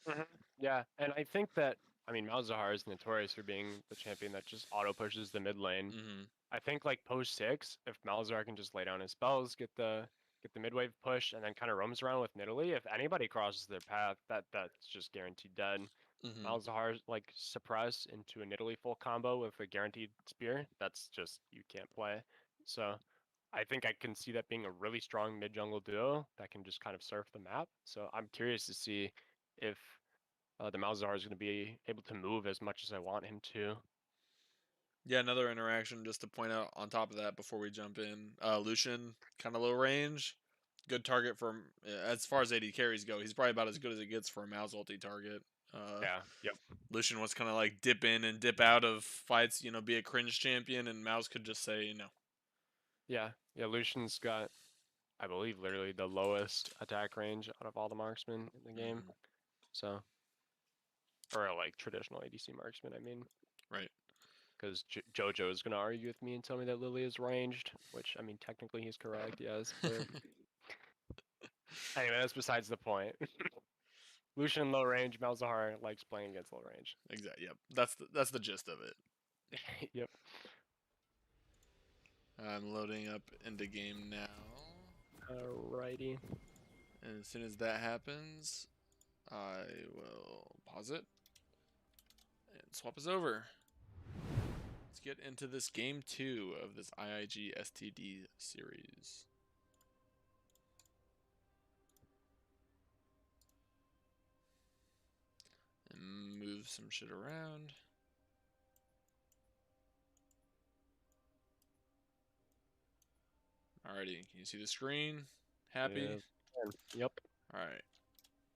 Hmm. Yeah. And I think that, I mean, Malzahar is notorious for being the champion that just auto pushes the mid lane. Hmm. I think like post 6, if Malzahar can just lay down his spells, get the mid wave push, and then kind of roams around with Nidalee, if anybody crosses their path, that's just guaranteed dead. Hmm. Malzahar like suppress into a Nidalee full combo with a guaranteed spear. That's just you can't play. So I think I can see that being a really strong mid jungle duo that can just kind of surf the map. So I'm curious to see if the Malzahar is going to be able to move as much as I want him to. Yeah, another interaction just to point out on top of that before we jump in. Lucian, kind of low range. Good target for as far as AD carries go. He's probably about as good as it gets for a mouse ulti target. Uh, Yeah. Yep. Lucian was kind of like dip in and dip out of fights, be a cringe champion, and Mouse could just say no. Yeah. Yeah. Lucian's got, I believe, literally the lowest attack range out of all the marksmen in the game. Hmm. So, or like traditional ADC marksman, I mean. Right. Because Jojo is going to argue with me and tell me that Lily is ranged, which, I mean, technically he's correct, yes, but anyway, that's besides the point. Lucian low range, Malzahar likes playing against low range. Exactly. Yep. That's the gist of it. Yep. I'm loading up into game now, Alrighty. and as soon as that happens, I will pause it and swap us over. Let's get into this game 2 of this IIG STD series. And move some shit around. Alrighty, can you see the screen? Happy? Yeah. Yep. Alright,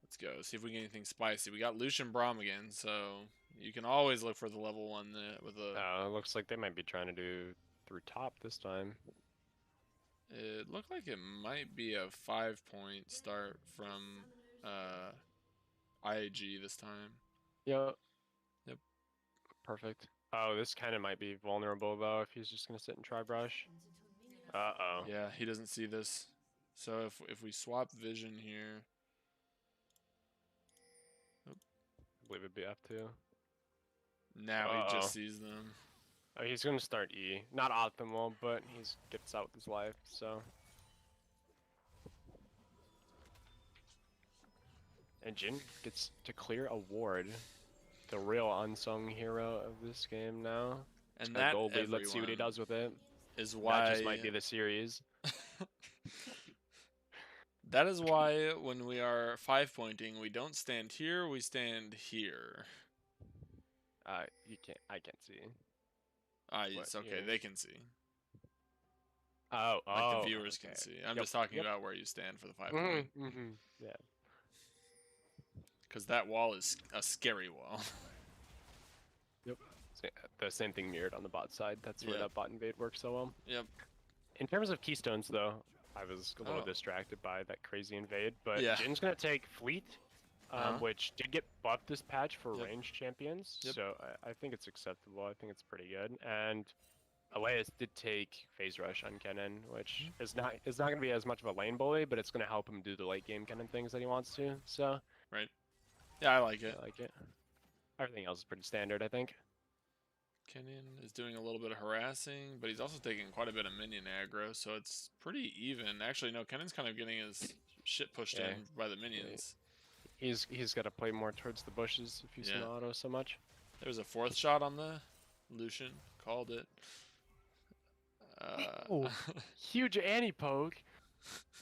let's go. See if we get anything spicy. We got Lucian Braum again, so you can always look for the level 1 with a... Looks like they might be trying to do through top this time. It looked like it might be a 5-point start from IIG this time. Yep. Yep. Perfect. Oh, this kind of might be vulnerable, though, if he's just going to sit and try brush. Uh-oh. Yeah, he doesn't see this. So if we swap vision here... I believe it'd be F2. Now he Uh-oh. just sees them. Oh, he's going to start E. Not optimal, but he gets out with his life, so... And Jin gets to clear a ward. The real unsung hero of this game now. He's And got a that, gold lead. Let's see what he everyone, does with it. is That just why... might be the series. That is why when we are 5-pointing, we don't stand here, we stand here. You can't. I can't see. It's okay, they can see. Oh, Like the oh, viewers okay. can see. I'm Yep, just talking yep. about where you stand for the 5-point. Yeah. Because that wall is a scary wall. Yep. The same thing mirrored on the bot side. That's where Yep. that bot invade works so well. Yep. In terms of keystones, though, I was a little Oh. distracted by that crazy invade, but Yeah. Jin's gonna take Fleet, which did get buffed this patch for Yep. ranged champions, Yep. so I think it's acceptable. I think it's pretty good. And Elias did take Phase Rush on Kennen, which is not gonna be as much of a lane bully, but it's gonna help him do the late game Kennen things that he wants to. So Right. Yeah, I like it. I like it. Everything else is pretty standard, I think. Kenyon is doing a little bit of harassing, but he's also taking quite a bit of minion aggro, so it's pretty even. Actually, no, Kennon's kind of getting his shit pushed Yeah. in by the minions. He's got to play more towards the bushes if you see the auto so much. There's a 4th shot on the Lucian. Called it. Oh, huge anti-poke.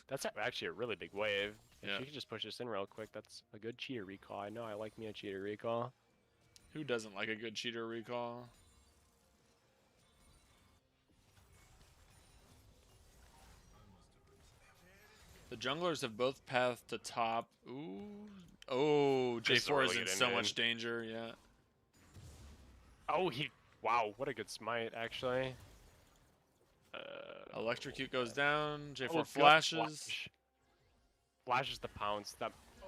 That's actually a really big wave. If Yeah. you could just push this in real quick, that's a good cheater recall. I know I like me a cheater recall. Who doesn't like a good cheater recall? The junglers have both pathed to top. Ooh. Oh, This is a J4 really is in good so invade. much danger, yeah. Oh, wow, what a good smite, actually. Electrocute goes down. J4 good flashes. Flashes the pounce.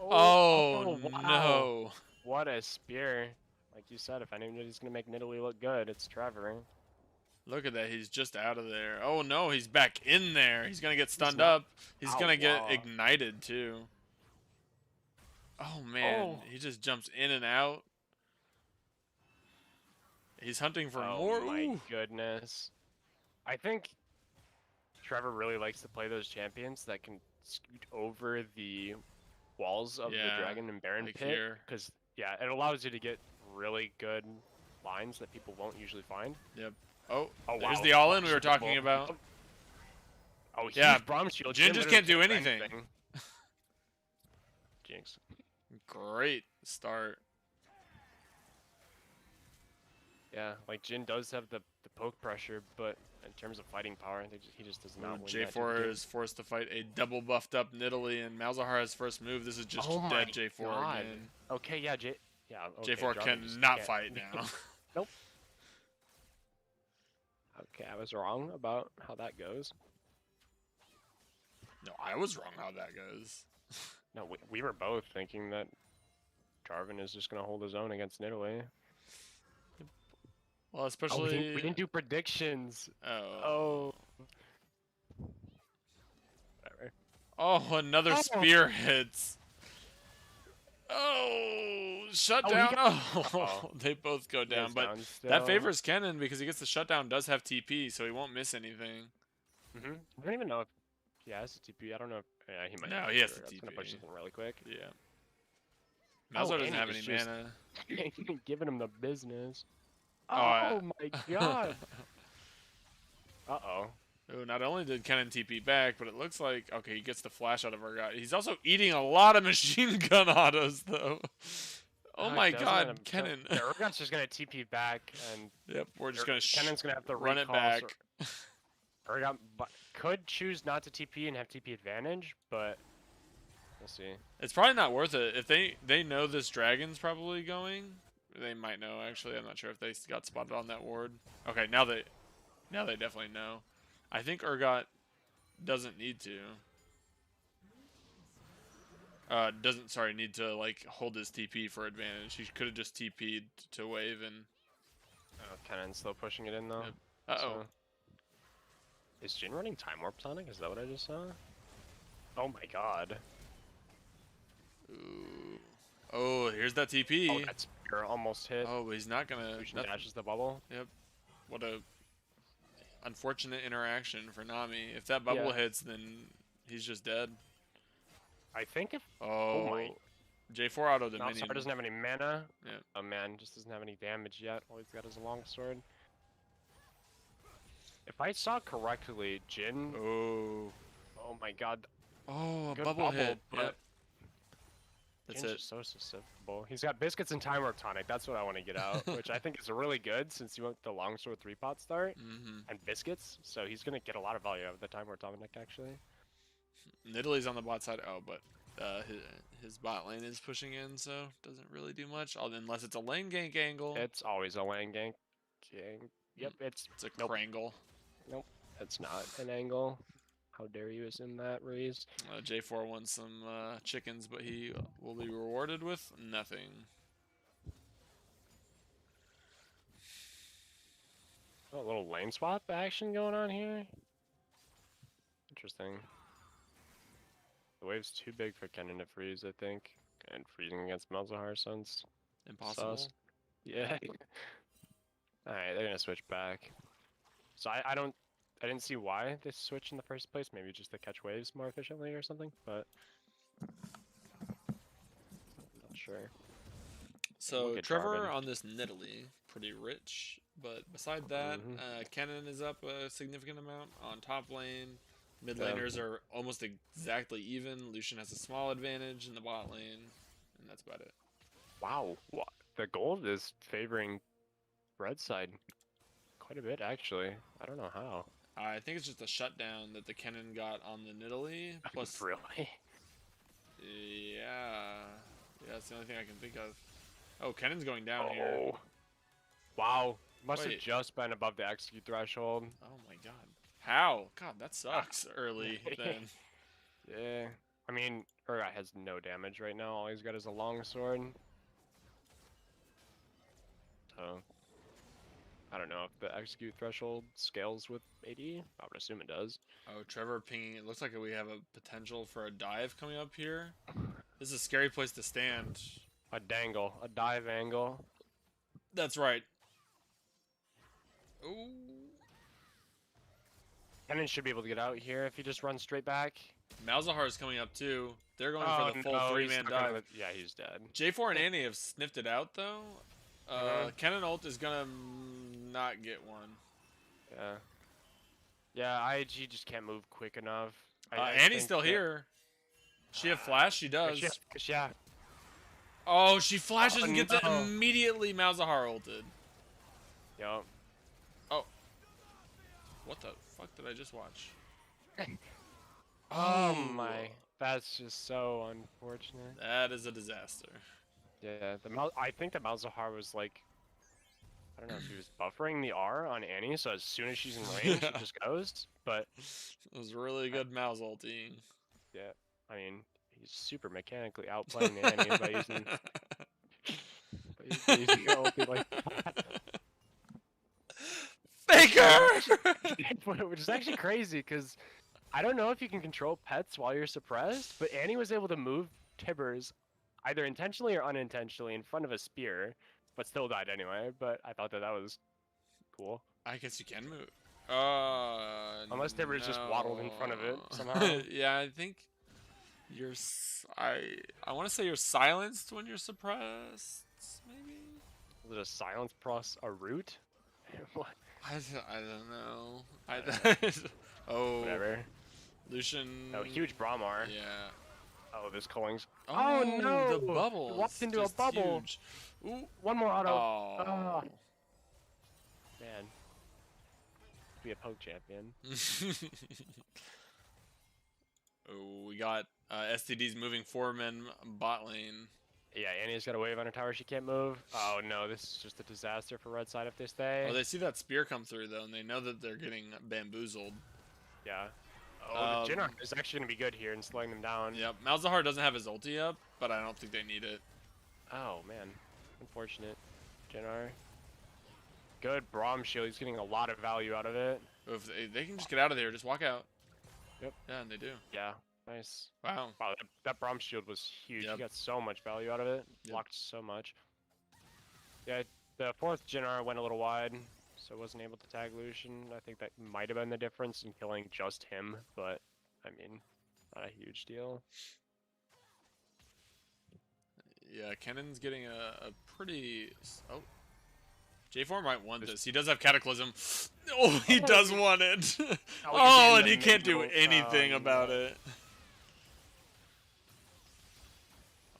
Oh, wow. no. What a spear. Like you said, if anybody's going to make Nidalee look good, it's Trevor. Look at that. He's just out of there. Oh, no. He's back in there. He's going to get stunned not up. He's going to get ignited, too. Oh, man. He just jumps in and out. He's hunting for more. Oh, my Ooh. goodness. I think Trevor really likes to play those champions that can scoot over the walls of the Dragon and Baron like pit. here. Because Yeah, it allows you to get really good lines that people won't usually find. Yep. Oh, Oh there's wow, the all-in we flash were talking double. about. Oh, Yeah, huge bomb shield. Jin just literally can't do can't anything. Jinx. Great start. Yeah, like Jin does have the poke pressure, but in terms of fighting power, he just does not win that J4 2v2. is forced to fight a double buffed up Nidalee, and Malzahar's first move. This is just Oh my dead J4 god. again. Okay, yeah, yeah, okay, J4 Jarvan just cannot can't. fight now. Nope. Okay, I was wrong about how that goes. No, I was wrong how that goes. No, we were both thinking that Jarvan is just gonna hold his own against Nidalee. Well, Oh, especially. we didn't do predictions. Oh. Oh. Whatever. Oh, another Oh. spear hits. Oh, shutdown. Oh, they both go down, but that favors Kennen because he gets the shutdown, does have TP, so he won't miss anything. I don't even know if he has a TP. I don't know if he might. No, he has the TP. That's gonna push something really quick. Yeah. Malzahar doesn't have any just mana. giving him the business. Oh, my god. Uh-oh. Oh, not only did Kennen TP back, but it looks like, okay, he gets the flash out of our guy. He's also eating a lot of machine gun autos, though. Oh my god, Kennen. The Urgot's just gonna TP back, and yep, we're just gonna Kennen's gonna have to run it back. Urgot could choose not to TP and have TP advantage, but we'll see. It's probably not worth it. If they know this dragon's probably going, they might know, actually. I'm not sure if they got spotted on that ward. Okay, now they definitely know. I think Urgot doesn't need to. Need to like hold his TP for advantage. He could have just TP'd to wave and. Oh, Kennen's still pushing it in though. Yep. Uh oh. So. Is Jin running Time Warp Sonic? Is that what I just saw? Oh my god. Ooh. Oh, here's that TP. Oh, that spear almost hit. Oh, but he's not gonna. Dashes the bubble. Yep. What a unfortunate interaction for Nami. If that bubble hits, then he's just dead. I think if. Oh my. J4 auto the minion. Doesn't have any mana. Yeah. Oh man, just doesn't have any damage yet. All he's got is a longsword. If I saw correctly, Jin. Oh. Oh my god. Oh, a bubble hit. Yep. That's Jin's just so susceptible. He's got biscuits and Time Warp Tonic. That's what I want to get out, which I think is really good since you want the longsword 3-pot start and biscuits. So he's gonna get a lot of value out of the Time Warp Tonic actually. Nidalee's on the bot side. Oh, but his bot lane is pushing in, so doesn't really do much unless it's a lane gank angle. It's always a lane gank. Yep, it's a crangle. Nope, it's not an angle. How dare you assume that, Ruiz? J4 wants some chickens, but he will be rewarded with nothing. Oh, a little lane swap action going on here. Interesting. The wave's too big for Kennen to freeze, I think. And freezing against Malzahar sounds impossible. Sus. Yeah. Alright, they're gonna switch back. So I didn't see why they switched in the first place. Maybe just to catch waves more efficiently or something, but not sure. So Trevor on this Nidalee, pretty rich, but beside that, Kennen is up a significant amount on top lane. Mid laners are almost exactly even. Lucian has a small advantage in the bot lane, and that's about it. Wow, the gold is favoring red side quite a bit, actually. I don't know how. I think it's just a shutdown that the Kennen got on the Nidalee. Plus, really? Yeah, that's the only thing I can think of. Oh, Kennen's going down here. Wow, must have just been above the execute threshold. Oh my god. How? God, that sucks early then. Yeah. I mean, Urgot has no damage right now. All he's got is a longsword. So, I don't know if the execute threshold scales with AD. I would assume it does. Oh, Trevor pinging. It looks like we have a potential for a dive coming up here. This is a scary place to stand. A dangle. A dive angle. That's right. Ooh. Kennen should be able to get out here if he just runs straight back. Malzahar is coming up too. They're going for Oh the full no, he's three-man stuck under dive. the. Yeah, he's dead. J4 and Annie have sniffed it out though. Mhm. Cannon ult is gonna not get one. Yeah. Yeah, IIG just can't move quick enough. I Annie's think still that. here. She have flash? She does. Yeah. Oh, she flashes Oh and gets it no. immediately. Malzahar ulted. Yup. Oh. What the fuck did I just watch? Oh my. That's just so unfortunate. That is a disaster. Yeah, I think the Malzahar was like, I don't know if he was buffering the R on Annie, so as soon as she's in range, it just goes. But It was really good mouse ulting. yeah, I mean, he's super mechanically outplaying Annie by using her ulti like that. Faker! Which is actually crazy because I don't know if you can control pets while you're suppressed, but Annie was able to move Tibbers either intentionally or unintentionally in front of a spear, but still died anyway. But I thought that was cool. I guess you can move. Unless Tibbers just waddled in front of it No. somehow. Yeah, I think you're. I want to say you're silenced when you're suppressed. Maybe. Was it a silence plus a root? What? I don't know. Oh. Whatever. Lucian. Oh, huge Brahmar. Yeah. Oh, this Collings. Oh, no! the bubble. He walked into a bubble. Huge. Ooh. One more auto. Oh. Man. Be a poke champion. Oh, we got STD's moving 4-man bot lane. Yeah, Annie's got a wave on her tower. She can't move. Oh no, this is just a disaster for red side if they stay. Oh, they see that spear come through though, and they know that they're getting bamboozled. Yeah. Oh, the Jinnar is actually gonna be good here in slowing them down. Yep, Malzahar doesn't have his ulti up, but I don't think they need it. Oh man, unfortunate. Jinnar. Good Braum shield. He's getting a lot of value out of it. If they can just get out of there, just walk out. Yep. Yeah, and they do. Yeah. Nice. Wow. Wow, that Braum shield was huge. Yep. He got so much value out of it. Yep. Blocked so much. Yeah, the fourth Jinnar went a little wide, so wasn't able to tag Lucian. I think that might have been the difference in killing just him, but I mean, not a huge deal. Yeah, Kennon's getting a pretty. Oh. J4 might want this. He does have Cataclysm. Oh, he does want it. Oh, and he can't do anything about it.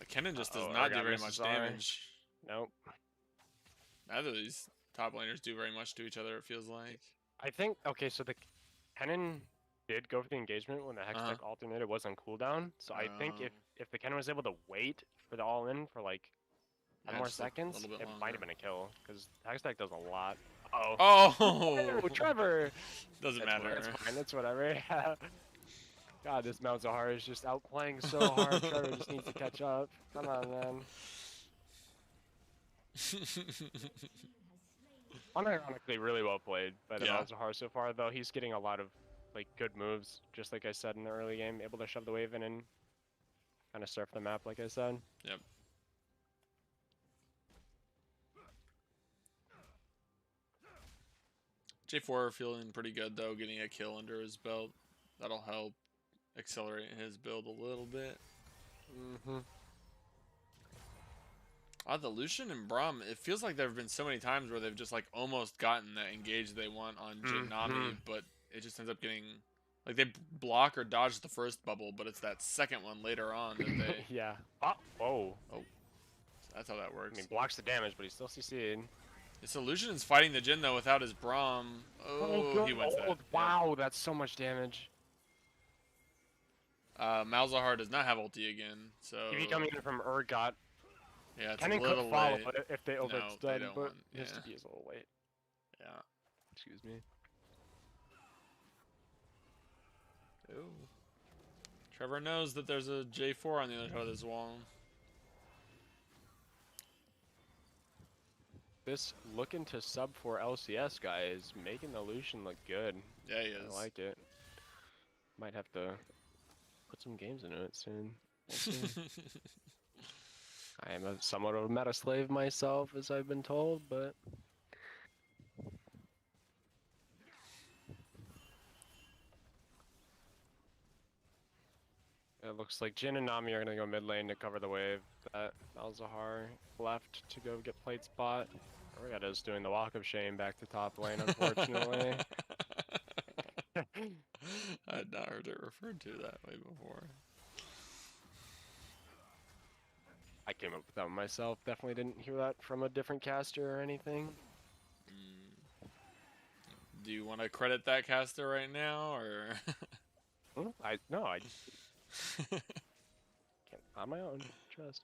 Kennon just does not do very much damage. Nope. Neither of these top laners do very much to each other, it feels like. I think, okay, so the Kennen did go for the engagement when the Hextech alternated was on cooldown. So I think if the Kennen was able to wait for the all-in for like 10 more seconds, it might have been a kill. Because Hextech does a lot. Oh! Oh, Trevor! Doesn't matter. That's fine, that's whatever. God, this Malzahar is just outplaying so hard. Trevor just needs to catch up. Come on, man. Unironically, really well played by the Malzahar so far, though. He's getting a lot of like good moves, just like I said in the early game. Able to shove the wave in and kind of surf the map, like I said. Yep. J4 feeling pretty good, though, getting a kill under his belt. That'll help accelerate his build a little bit. The Lucian and Braum, it feels like there have been so many times where they've just like almost gotten that engage they want on Janami, but it just ends up getting like they block or dodge the first bubble, but it's that second one later on that they yeah. Oh. So that's how that works. I mean, blocks the damage, but he's still CC'd. The Lucian is fighting the Jhin though without his Braum. Oh, he wins that. Wow, that's so much damage. Malzahar does not have ulti again, so If he coming in from Urgot. Yeah, it's Kennen a little could follow late. if they overextend, don't but want, his to be is a little late. Yeah. Excuse me. Ooh. Trevor knows that there's a J4 on the other side of this wall. This looking to sub for LCS guy is making the Lucian look good. Yeah, he is. I like it. Might have to put some games into it soon. We'll see. I am somewhat of a meta slave myself, as I've been told, but It looks like Jin and Nami are gonna go mid lane to cover the wave that Malzahar left to go get plate spot. Orieta's doing the walk of shame back to top lane, unfortunately. I had not heard it referred to that way before. I came up with that one myself. Definitely didn't hear that from a different caster or anything. Do you want to credit that caster right now, or? I can't on my own. Trust.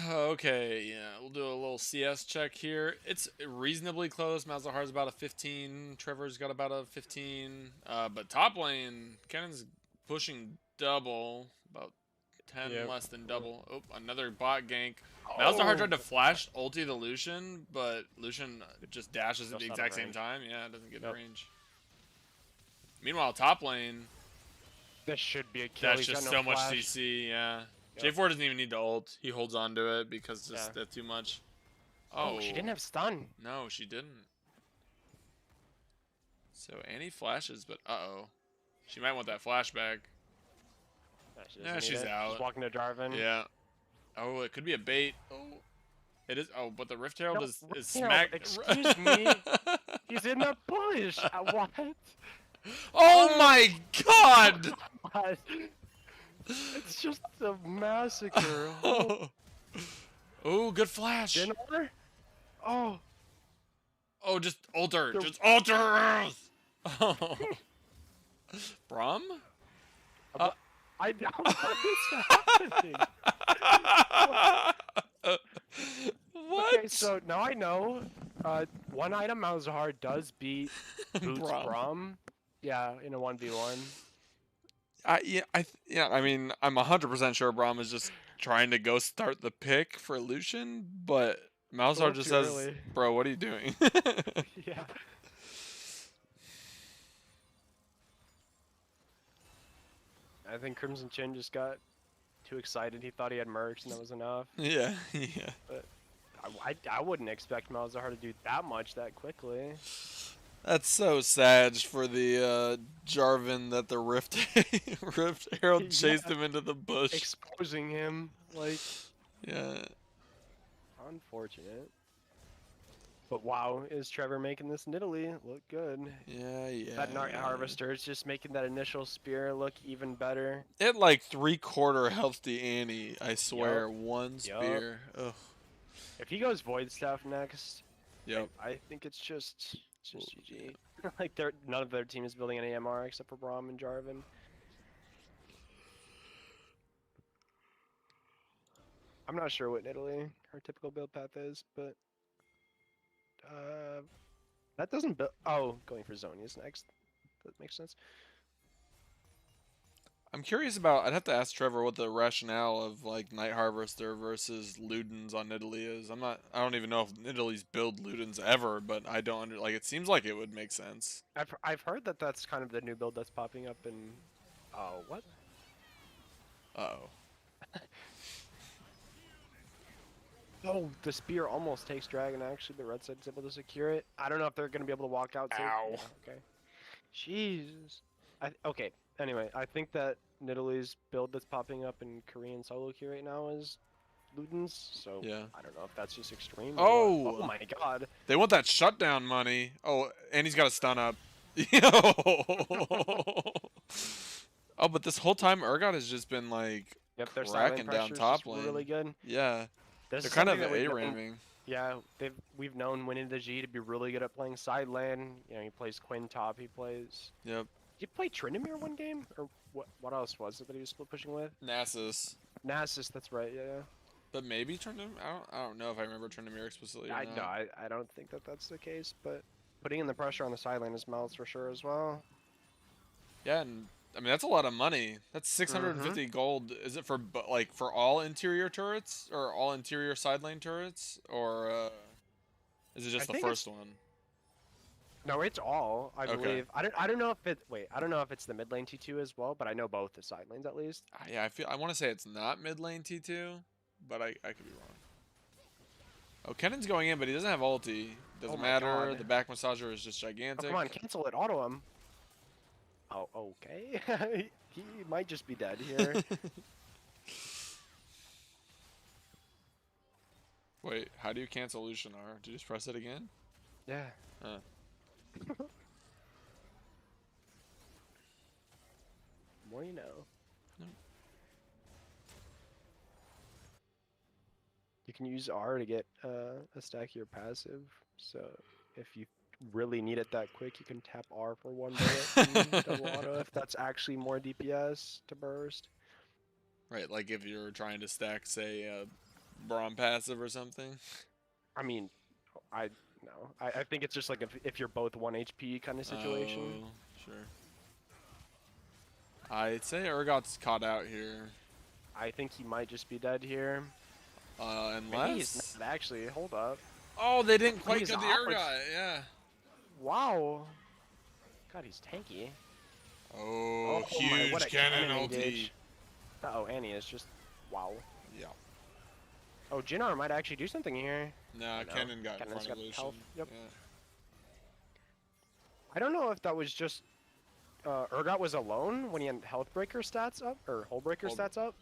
Okay, yeah, we'll do a little CS check here. It's reasonably close. Malzahar's about a 15. Trevor's got about a 15. But top lane, Cannon's pushing double, about 10 Yep. less than double. Oh, another bot gank. Malzahar tried to flash ulti the Lucian, but Lucian just dashes at the Just out exact of same range. time. Yeah, it doesn't get Yep. range. Meanwhile, top lane, This should be a kill. that's He's got just no so much flash. CC, yeah. Yep. J4 doesn't even need to ult. He holds on to it because just Yeah. that's too much. Oh, she didn't have stun. No, she didn't. So Annie flashes, but uh-oh. She might want that flashback. She Yeah, doesn't need she's it. out. She's walking to Jarvan. Yeah. Oh, it could be a bait. Oh. It is. Oh, but the Rift Herald No, is Rift smack. Herald, excuse me. He's in the bush. What? Oh my god! What? It's just a massacre. Oh, good flash. Dinner? Oh. Oh, just alter. The- Just alter. Oh. Braum? I don't know what's happening. What? Okay, so now I know. One item Malzahar does beat Boots Braum. Braum. Yeah, in a 1v1. I mean, I'm 100% sure Braum is just trying to go start the pick for Lucian, but Malzahar just too says, early. "Bro, what are you doing?" Yeah. I think Crimson Chin just got too excited. He thought he had mercs and that was enough. Yeah, yeah. I wouldn't expect Malzahar to do that much that quickly. That's so sad for the Jarvan that the Rift Herald chased Yeah. him into the bush. Exposing him, like, Yeah. unfortunate. But wow, is Trevor making this Nidalee look good? Yeah, yeah. That Night Harvester is just making that initial spear look even better. It like 3/4 health to Annie, I swear. One spear. Ugh. If he goes Void Staff next, Yep. I think it's just GG. Like none of their team is building any MR except for Braum and Jarvan. I'm not sure what Nidalee her typical build path is, but that doesn't build. Oh, going for Zonia's next. That makes sense. I'm curious about. I'd have to ask Trevor what the rationale of like Night Harvester versus Ludens on Nidalee is. I don't even know if Nidalee's build Ludens ever, but I don't like. It seems like it would make sense. I've heard that that's kind of the new build that's popping up in. Oh, what? Uh-oh. Oh, the spear almost takes Dragon. Actually, the red side's able to secure it. I don't know if they're gonna be able to walk out. Ow. Yeah, okay. Jesus. Okay. Anyway, I think that Nidalee's build that's popping up in Korean solo queue right now is Ludens. So Yeah. I don't know if that's just extreme. Oh! Oh my god. They want that shutdown money. Oh, and he's got a stun up. Yo! Oh, but this whole time Urgot has just been like Yep, their cracking silent down pressure's top just lane. really good. Yeah. This They're is kind of something that we've known- A-raming. Yeah, we've known winning the G to be really good at playing side lane. You know, he plays Quinn top. He plays. Yep. Did he play Tryndamere one game, or what else was it that he was split pushing with? Nasus. Nasus, that's right. Yeah. But maybe Tryndamere? I don't know if I remember Tryndamere explicitly or not. No, I don't think that that's the case, but putting in the pressure on the side lane is Mouths for sure as well. Yeah, and I mean that's a lot of money. That's 650 gold. Is it for like for all interior turrets or all interior side lane turrets, or is it just the think first one? No, it's all. I Okay. believe. I don't know if it. Wait, I don't know if it's the mid lane T2 as well, but I know both the side lanes at least. Yeah, I want to say it's not mid lane T2, but I could be wrong. Oh, Kennan's going in, but he doesn't have ulti. Doesn't Oh my matter. God. The back massager is just Oh, gigantic. come on, cancel it, auto him. Oh, Oh, okay. He might just be dead here. Wait, how do you cancel Lucian R? Do you just press it again? Yeah. Uh, More you know. no. You can use R to get a stack of your passive. So if you really need it that quick, you can tap R for one bullet and double auto if that's actually more DPS to burst. Right, like if you're trying to stack, say, a Braum passive or something. I mean, I no. I think it's just like if you're both 1 HP kind of situation. Oh, sure. I'd say Urgot's caught out here. I think he might just be dead here. Maybe he's Unless... not actually. Hold up. Oh, they didn't quite He's get the off. Urgot, yeah. Wow. God, he's tanky. Oh, my, huge what a cannon ulti. engage. Uh-oh, Annie is just... Wow. Yeah. Oh, Jinnar might actually do something here. Nah, Cannon got in front of Lucian. Health. Yep. Yeah. I don't know if that was just... Urgot was alone when he had Health Breaker stats up, or Hull Breaker stats up.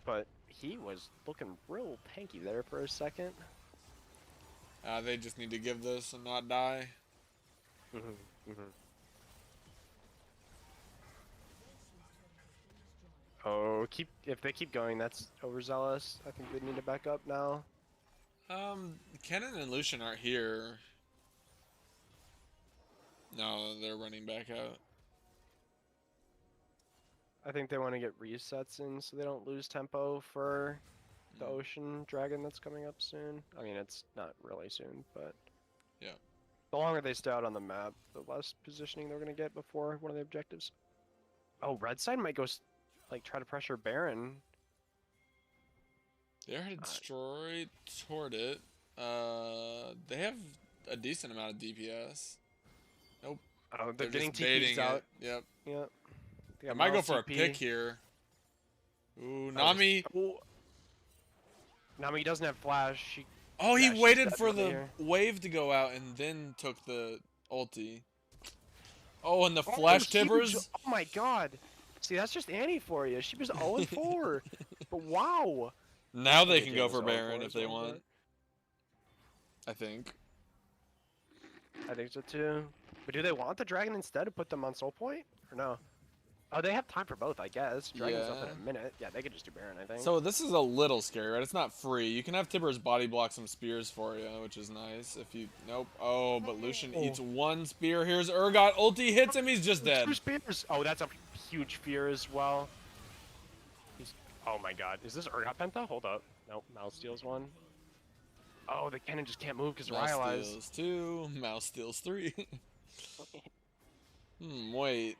But he was looking real tanky there for a second. They just need to give this and not die. Oh, if they keep going, that's overzealous. I think they need to back up now. Cannon and Lucian aren't here. No, they're running back out. I think they want to get resets in so they don't lose tempo for the ocean dragon that's coming up soon. I mean, it's not really soon, but yeah. The longer they stay out on the map, the less positioning they're going to get before one of the objectives. Oh, red side might go, like, try to pressure Baron. They're headed straight toward it. They have a decent amount of DPS. Nope. Oh, they're getting just baiting TPs out. Yep. Yep. I might go for a pick here. Ooh, Nami. Nami doesn't have flash. Oh, he waited for the wave to go out and then took the ulti. Oh, and the flash tibbers. Oh my god. See, that's just Annie for you. She was 0-4. But wow. Now they can go for Baron if they want. I think. I think so too. But do they want the dragon instead to put them on soul point? Or no? Oh, they have time for both, I guess. Dragon's up in a minute. Yeah, they could just do Baron, I think. So this is a little scary, right? It's not free. You can have Tibbers body block some spears for you, which is nice. If you... Nope. Oh, but Lucian eats one spear. Here's Urgot. Ulti hits him. He's just dead. 2 spears. Oh, that's a huge fear as well. Oh my god. Is this Urgot Penta? Hold up. Nope. Mouse steals one. Oh, the cannon just can't move because Mouse Rylai's. steals 2. Mouse steals 3. Wait.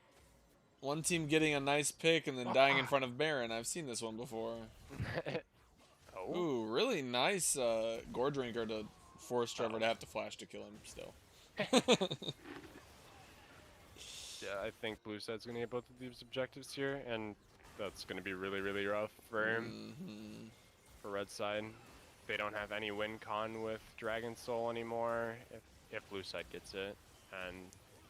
One team getting a nice pick and then dying in front of Baron. I've seen this one before. Oh. Ooh, really nice gore drinker to force Trevor to have to flash to kill him still. Yeah, I think blue side's gonna get both of these objectives here, and that's gonna be really, really rough for him. For red side. They don't have any win con with Dragon Soul anymore if blue side gets it, and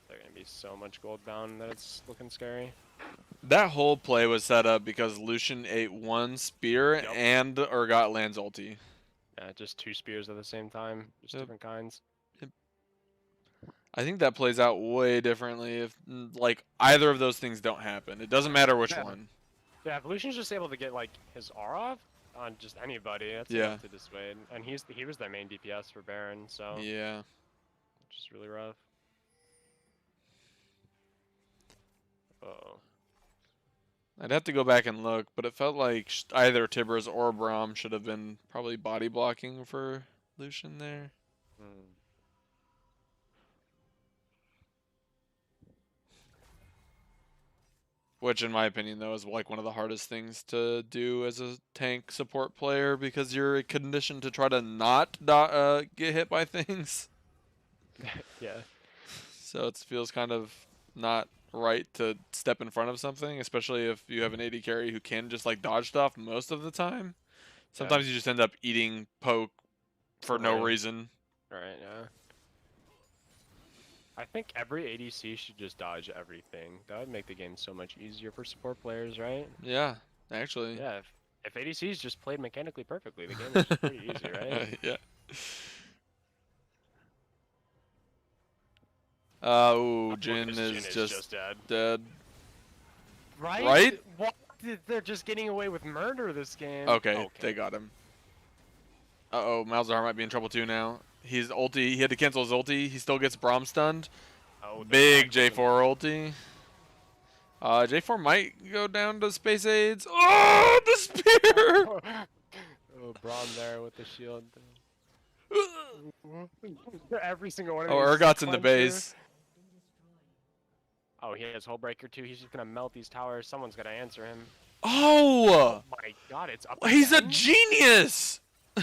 they're gonna be so much gold bound that it's looking scary. That whole play was set up because Lucian ate 1 spear and Urgot lands ulti. Yeah, just 2 spears at the same time, just different kinds. I think that plays out way differently if, like, either of those things don't happen. It doesn't matter which one. Yeah, if Lucian's just able to get, like, his R off on just anybody, that's enough to dissuade. And he was their main DPS for Baron, so... Yeah. Which is really rough. Uh-oh. I'd have to go back and look, but it felt like either Tibbers or Braum should have been probably body blocking for Lucian there. Which, in my opinion, though, is like one of the hardest things to do as a tank support player because you're conditioned to try to not get hit by things. Yeah. So it feels kind of not right to step in front of something, especially if you have an AD carry who can just like dodge stuff most of the time. Sometimes you just end up eating poke for no reason. Right, yeah. I think every ADC should just dodge everything. That would make the game so much easier for support players, right? Yeah, actually. Yeah, if ADCs just played mechanically perfectly, the game is just pretty easy, right? Yeah. Ooh, Jin Jhin is is just just dead. dead. Right? Right? What? They're just getting away with murder this game. Okay, they got him. Uh-oh, Malzahar might be in trouble too now. He's ulti. He had to cancel his ulti. He still gets Braum stunned. Oh, the Big tactical J4 ulti. J4 might go down to Space Aids. Oh, the spear! Oh, Braum there with the shield. Every single one of Oh, these Urgot's in the sequencer. base. Oh, he has Hullbreaker too. He's just gonna melt these towers. Someone's gonna answer him. Oh! My God, it's up He's a again? genius! Oh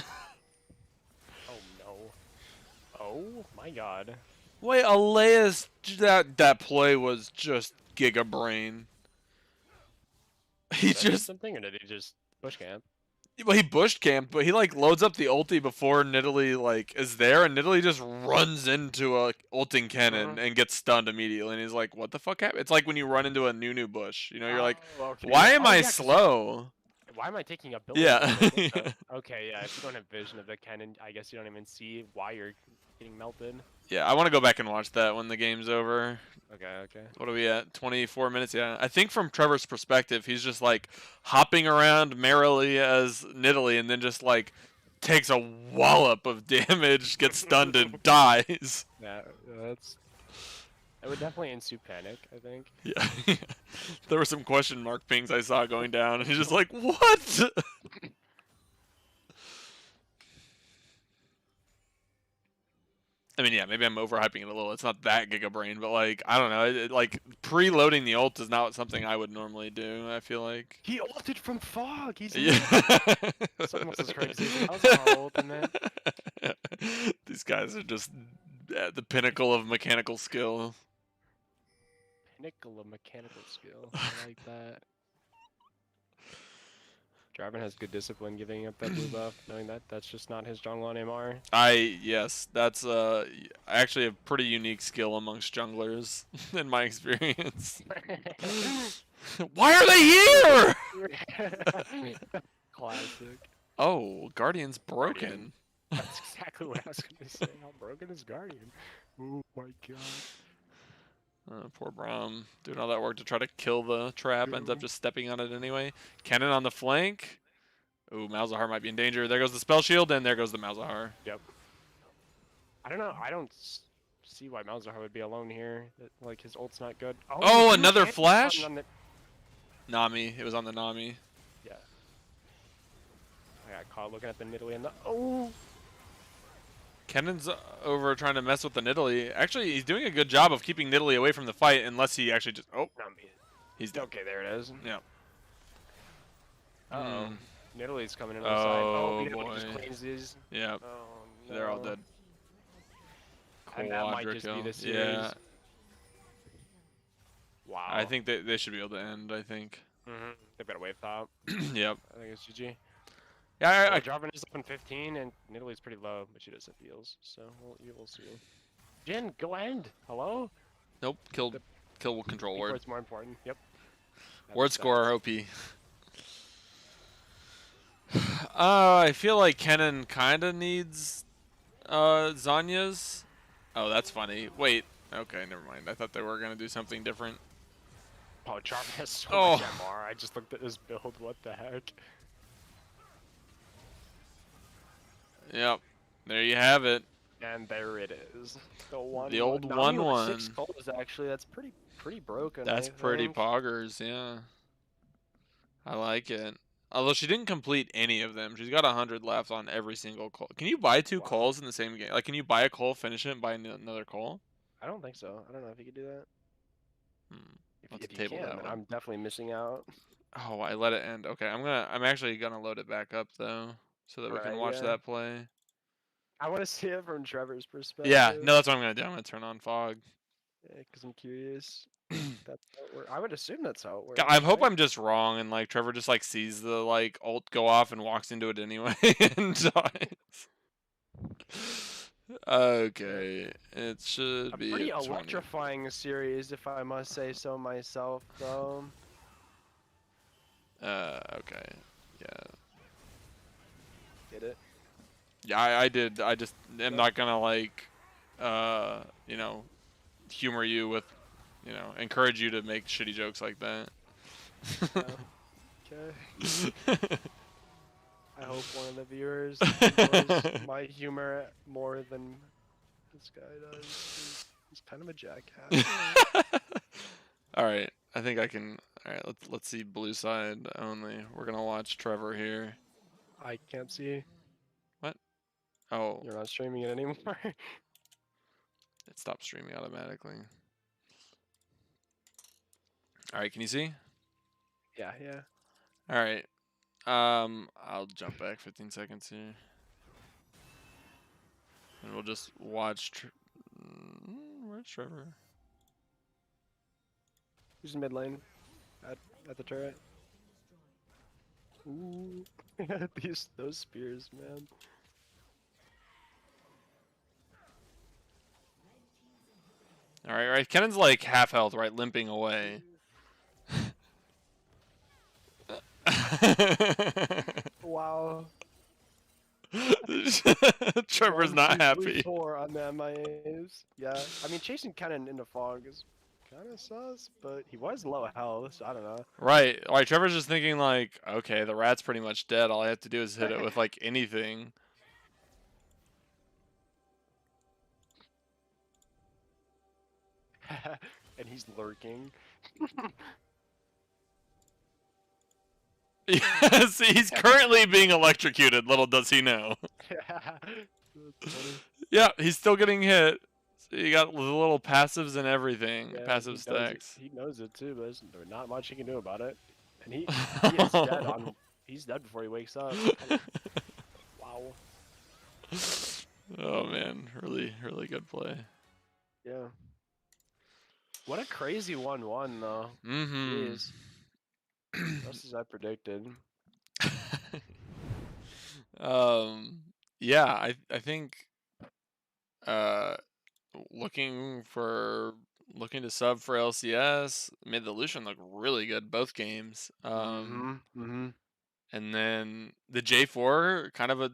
no. Oh my God. Wait, Alea's that play was just giga brain. He Did I miss just something, or did he just bush camp? well, he bushed camped, but he like loads up the ulti before Nidalee like is there, and Nidalee just runs into a ulting cannon and gets stunned immediately, and he's like, "What the fuck happened?" It's like when you run into a Nunu bush, you know, you're like, Oh, okay, "Why yeah. am Oh, I yeah, 'cause slow?" why am I taking ability? Yeah. Okay, yeah. If you don't have vision of the cannon, I guess you don't even see why you're getting melted. Yeah, I want to go back and watch that when the game's over. Okay, okay. What are we at? 24 minutes? Yeah. I think from Trevor's perspective, he's just like hopping around merrily as Nidalee and then just like takes a wallop of damage, gets stunned and dies. Yeah, that's. It would definitely ensue panic, I think. Yeah. There were some question mark pings I saw going down and he's just like, "What?" I mean, yeah, maybe I'm overhyping it a little. It's not that giga brain, but like, I don't know. Like preloading the ult is not something I would normally do. I feel like. He ulted from fog. He's Yeah. something else is crazy. That was our ultimate. These guys are just at the pinnacle of mechanical skill. Pinnacle of mechanical skill. I like that. Jarvan has good discipline giving up that blue buff, knowing that that's just not his jungle on MR. Yes, that's actually a pretty unique skill amongst junglers in my experience. Why are they here? Classic. Oh, Guardian's broken. That's exactly what I was gonna say. How broken is Guardian? Oh my God. Poor Braum doing all that work to try to kill the trap, ends up just stepping on it anyway. Cannon on the flank. Ooh, Malzahar might be in danger. There goes the spell shield, and there goes the Malzahar. Yep. I don't know. I don't see why Malzahar would be alone here. Like, his ult's not good. Oh, huge another hit flash? on the... Nami. It was on the Nami. Yeah. I got caught looking at the Nidalee and the... Oh! Kennon's over trying to mess with the Nidalee. Actually, he's doing a good job of keeping Nidalee away from the fight, unless he actually just... Oh, Nami. he's dead. Okay, there it is. Yeah. Uh-oh. Nidalee's coming in on the Oh, side. Oh, Nidalee boy. just cleans these. Yeah, Oh, no. they're all dead. And that might just be Quadra the kill. series. Yeah, Wow. I think they should be able to end, I think. They've got a wave top. Yep. I think it's GG. Yeah, I Jarvan is up in 15, and Nidalee's pretty low, but she does have heals, so we'll see. Jin, go end. Hello? nope, kill control word. Word's more important. Yep. Word score OP. I feel like Kennen kind of needs Zanya's. Oh, that's funny. Wait. Okay, never mind. I thought they were going to do something different. Oh, Jarvan has so Oh. much MR. I just looked at his build. What the heck? Yep. There you have it. And there it is. The one. The old Nami with 1-1. 6 goals, actually. That's pretty broken. That's I pretty think. poggers, yeah. I like it. Although she didn't complete any of them. She's got 100 left on every single call. Can you buy 2 calls in the same game? Like, can you buy a call, finish it, and buy another call? I don't think so. I don't know if you could do that. Let's If you table can, that then one. I'm definitely missing out. Oh, I let it end. Okay, I'm actually gonna load it back up though, so that we can Right, watch yeah. that play. I want to see it from Trevor's perspective. Yeah, no, that's what I'm gonna do. I'm gonna turn on fog. Because I'm curious. That's how it works. I would assume that's how it works. I hope right? I'm just wrong and like Trevor just like sees the like ult go off and walks into it anyway and dies. Okay, it should A be pretty at 20. electrifying series, if I must say so myself, though. Okay. Yeah. Get it? Yeah, I did. I just am Yep. not gonna like, you know, humor you with, encourage you to make shitty jokes like that. Yeah. Okay. I hope one of the viewers enjoys my humor more than this guy does. He's kind of a jackass. All right, I think I can. All right, let's see blue side only. We're gonna watch Trevor here. I can't see. What? Oh, You're not streaming it anymore. it stopped streaming automatically. All right, can you see? Yeah, yeah. All right. I'll jump back 15 seconds here, and we'll just watch. Where's Trevor? He's in mid lane at the turret. Ooh, those spears, man. All right, right. Kennan's like half health, right, limping away. Wow. Trevor's not happy. 1, 2, 3, 4 on the MIAs. Yeah, I mean chasing Cannon into fog is kind of sus, but he was low health, so I don't know. Right. Like Trevor's just thinking like, okay, the rat's pretty much dead. All I have to do is hit it with like anything. And he's lurking. Yes, he's currently being electrocuted. Little does he know. That's funny. Yeah, he's still getting hit. So you got the little passives and everything, Yeah, passive he knows it. stacks. He knows it too, but there's not much he can do about it. And he is dead on. He's dead before he wakes up. Wow. Oh man, really, really good play. Yeah. What a crazy 1-1 though. Mm-hmm. Jeez. Just as I predicted. um, yeah, I think uh looking to sub for LCS made the Lucian look really good both games. Mm-hmm. Mm-hmm. And then the J4 kind of a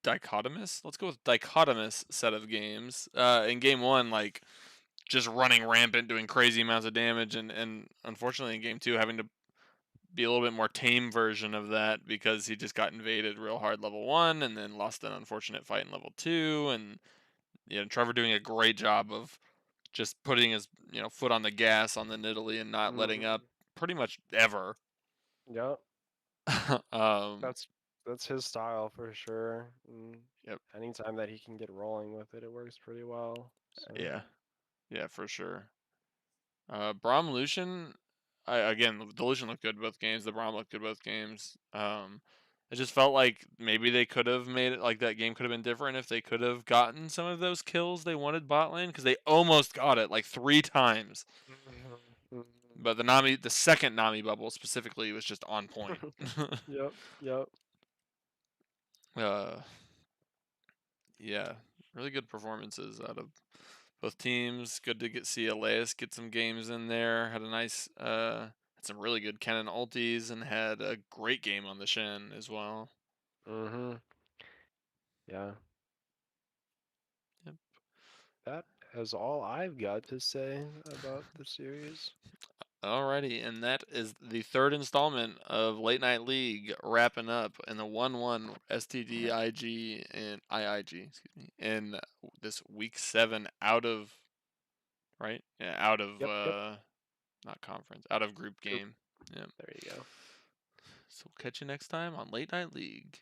dichotomous. Let's go with dichotomous set of games. In game one, like just running rampant, doing crazy amounts of damage, and unfortunately in game two having to be a little bit more tame version of that because he just got invaded real hard level one and then lost an unfortunate fight in level two. And Trevor doing a great job of just putting his foot on the gas on the Nidalee and not letting Mm-hmm. up pretty much ever. Yep. um, That's his style for sure. And yep, anytime that he can get rolling with it, it works pretty well. So. yeah, yeah, for sure. Braum Lucian, again the Lucian looked good both games. The Braum looked good both games. It just felt like maybe they could have made it like that game could have been different if they could have gotten some of those kills they wanted bot lane because they almost got it like 3 times. Mhm. But the second Nami bubble specifically was just on point. Yep. Yep. uh, yeah, really good performances out of both teams. Good to see Elias get some games in there. Had a nice, had some really good Cannon ultis and had a great game on the Shen as well. Mm-hmm. Yeah. Yep. That is all I've got to say about the series. Alrighty, and that is the third installment of Late Night League wrapping up in the 1-1 STD IG and IIG, excuse me, in this week 7 out of right? Yeah, out of Yep. Yep. not conference, out of group Group. game. Yeah. There you go. So we'll catch you next time on Late Night League.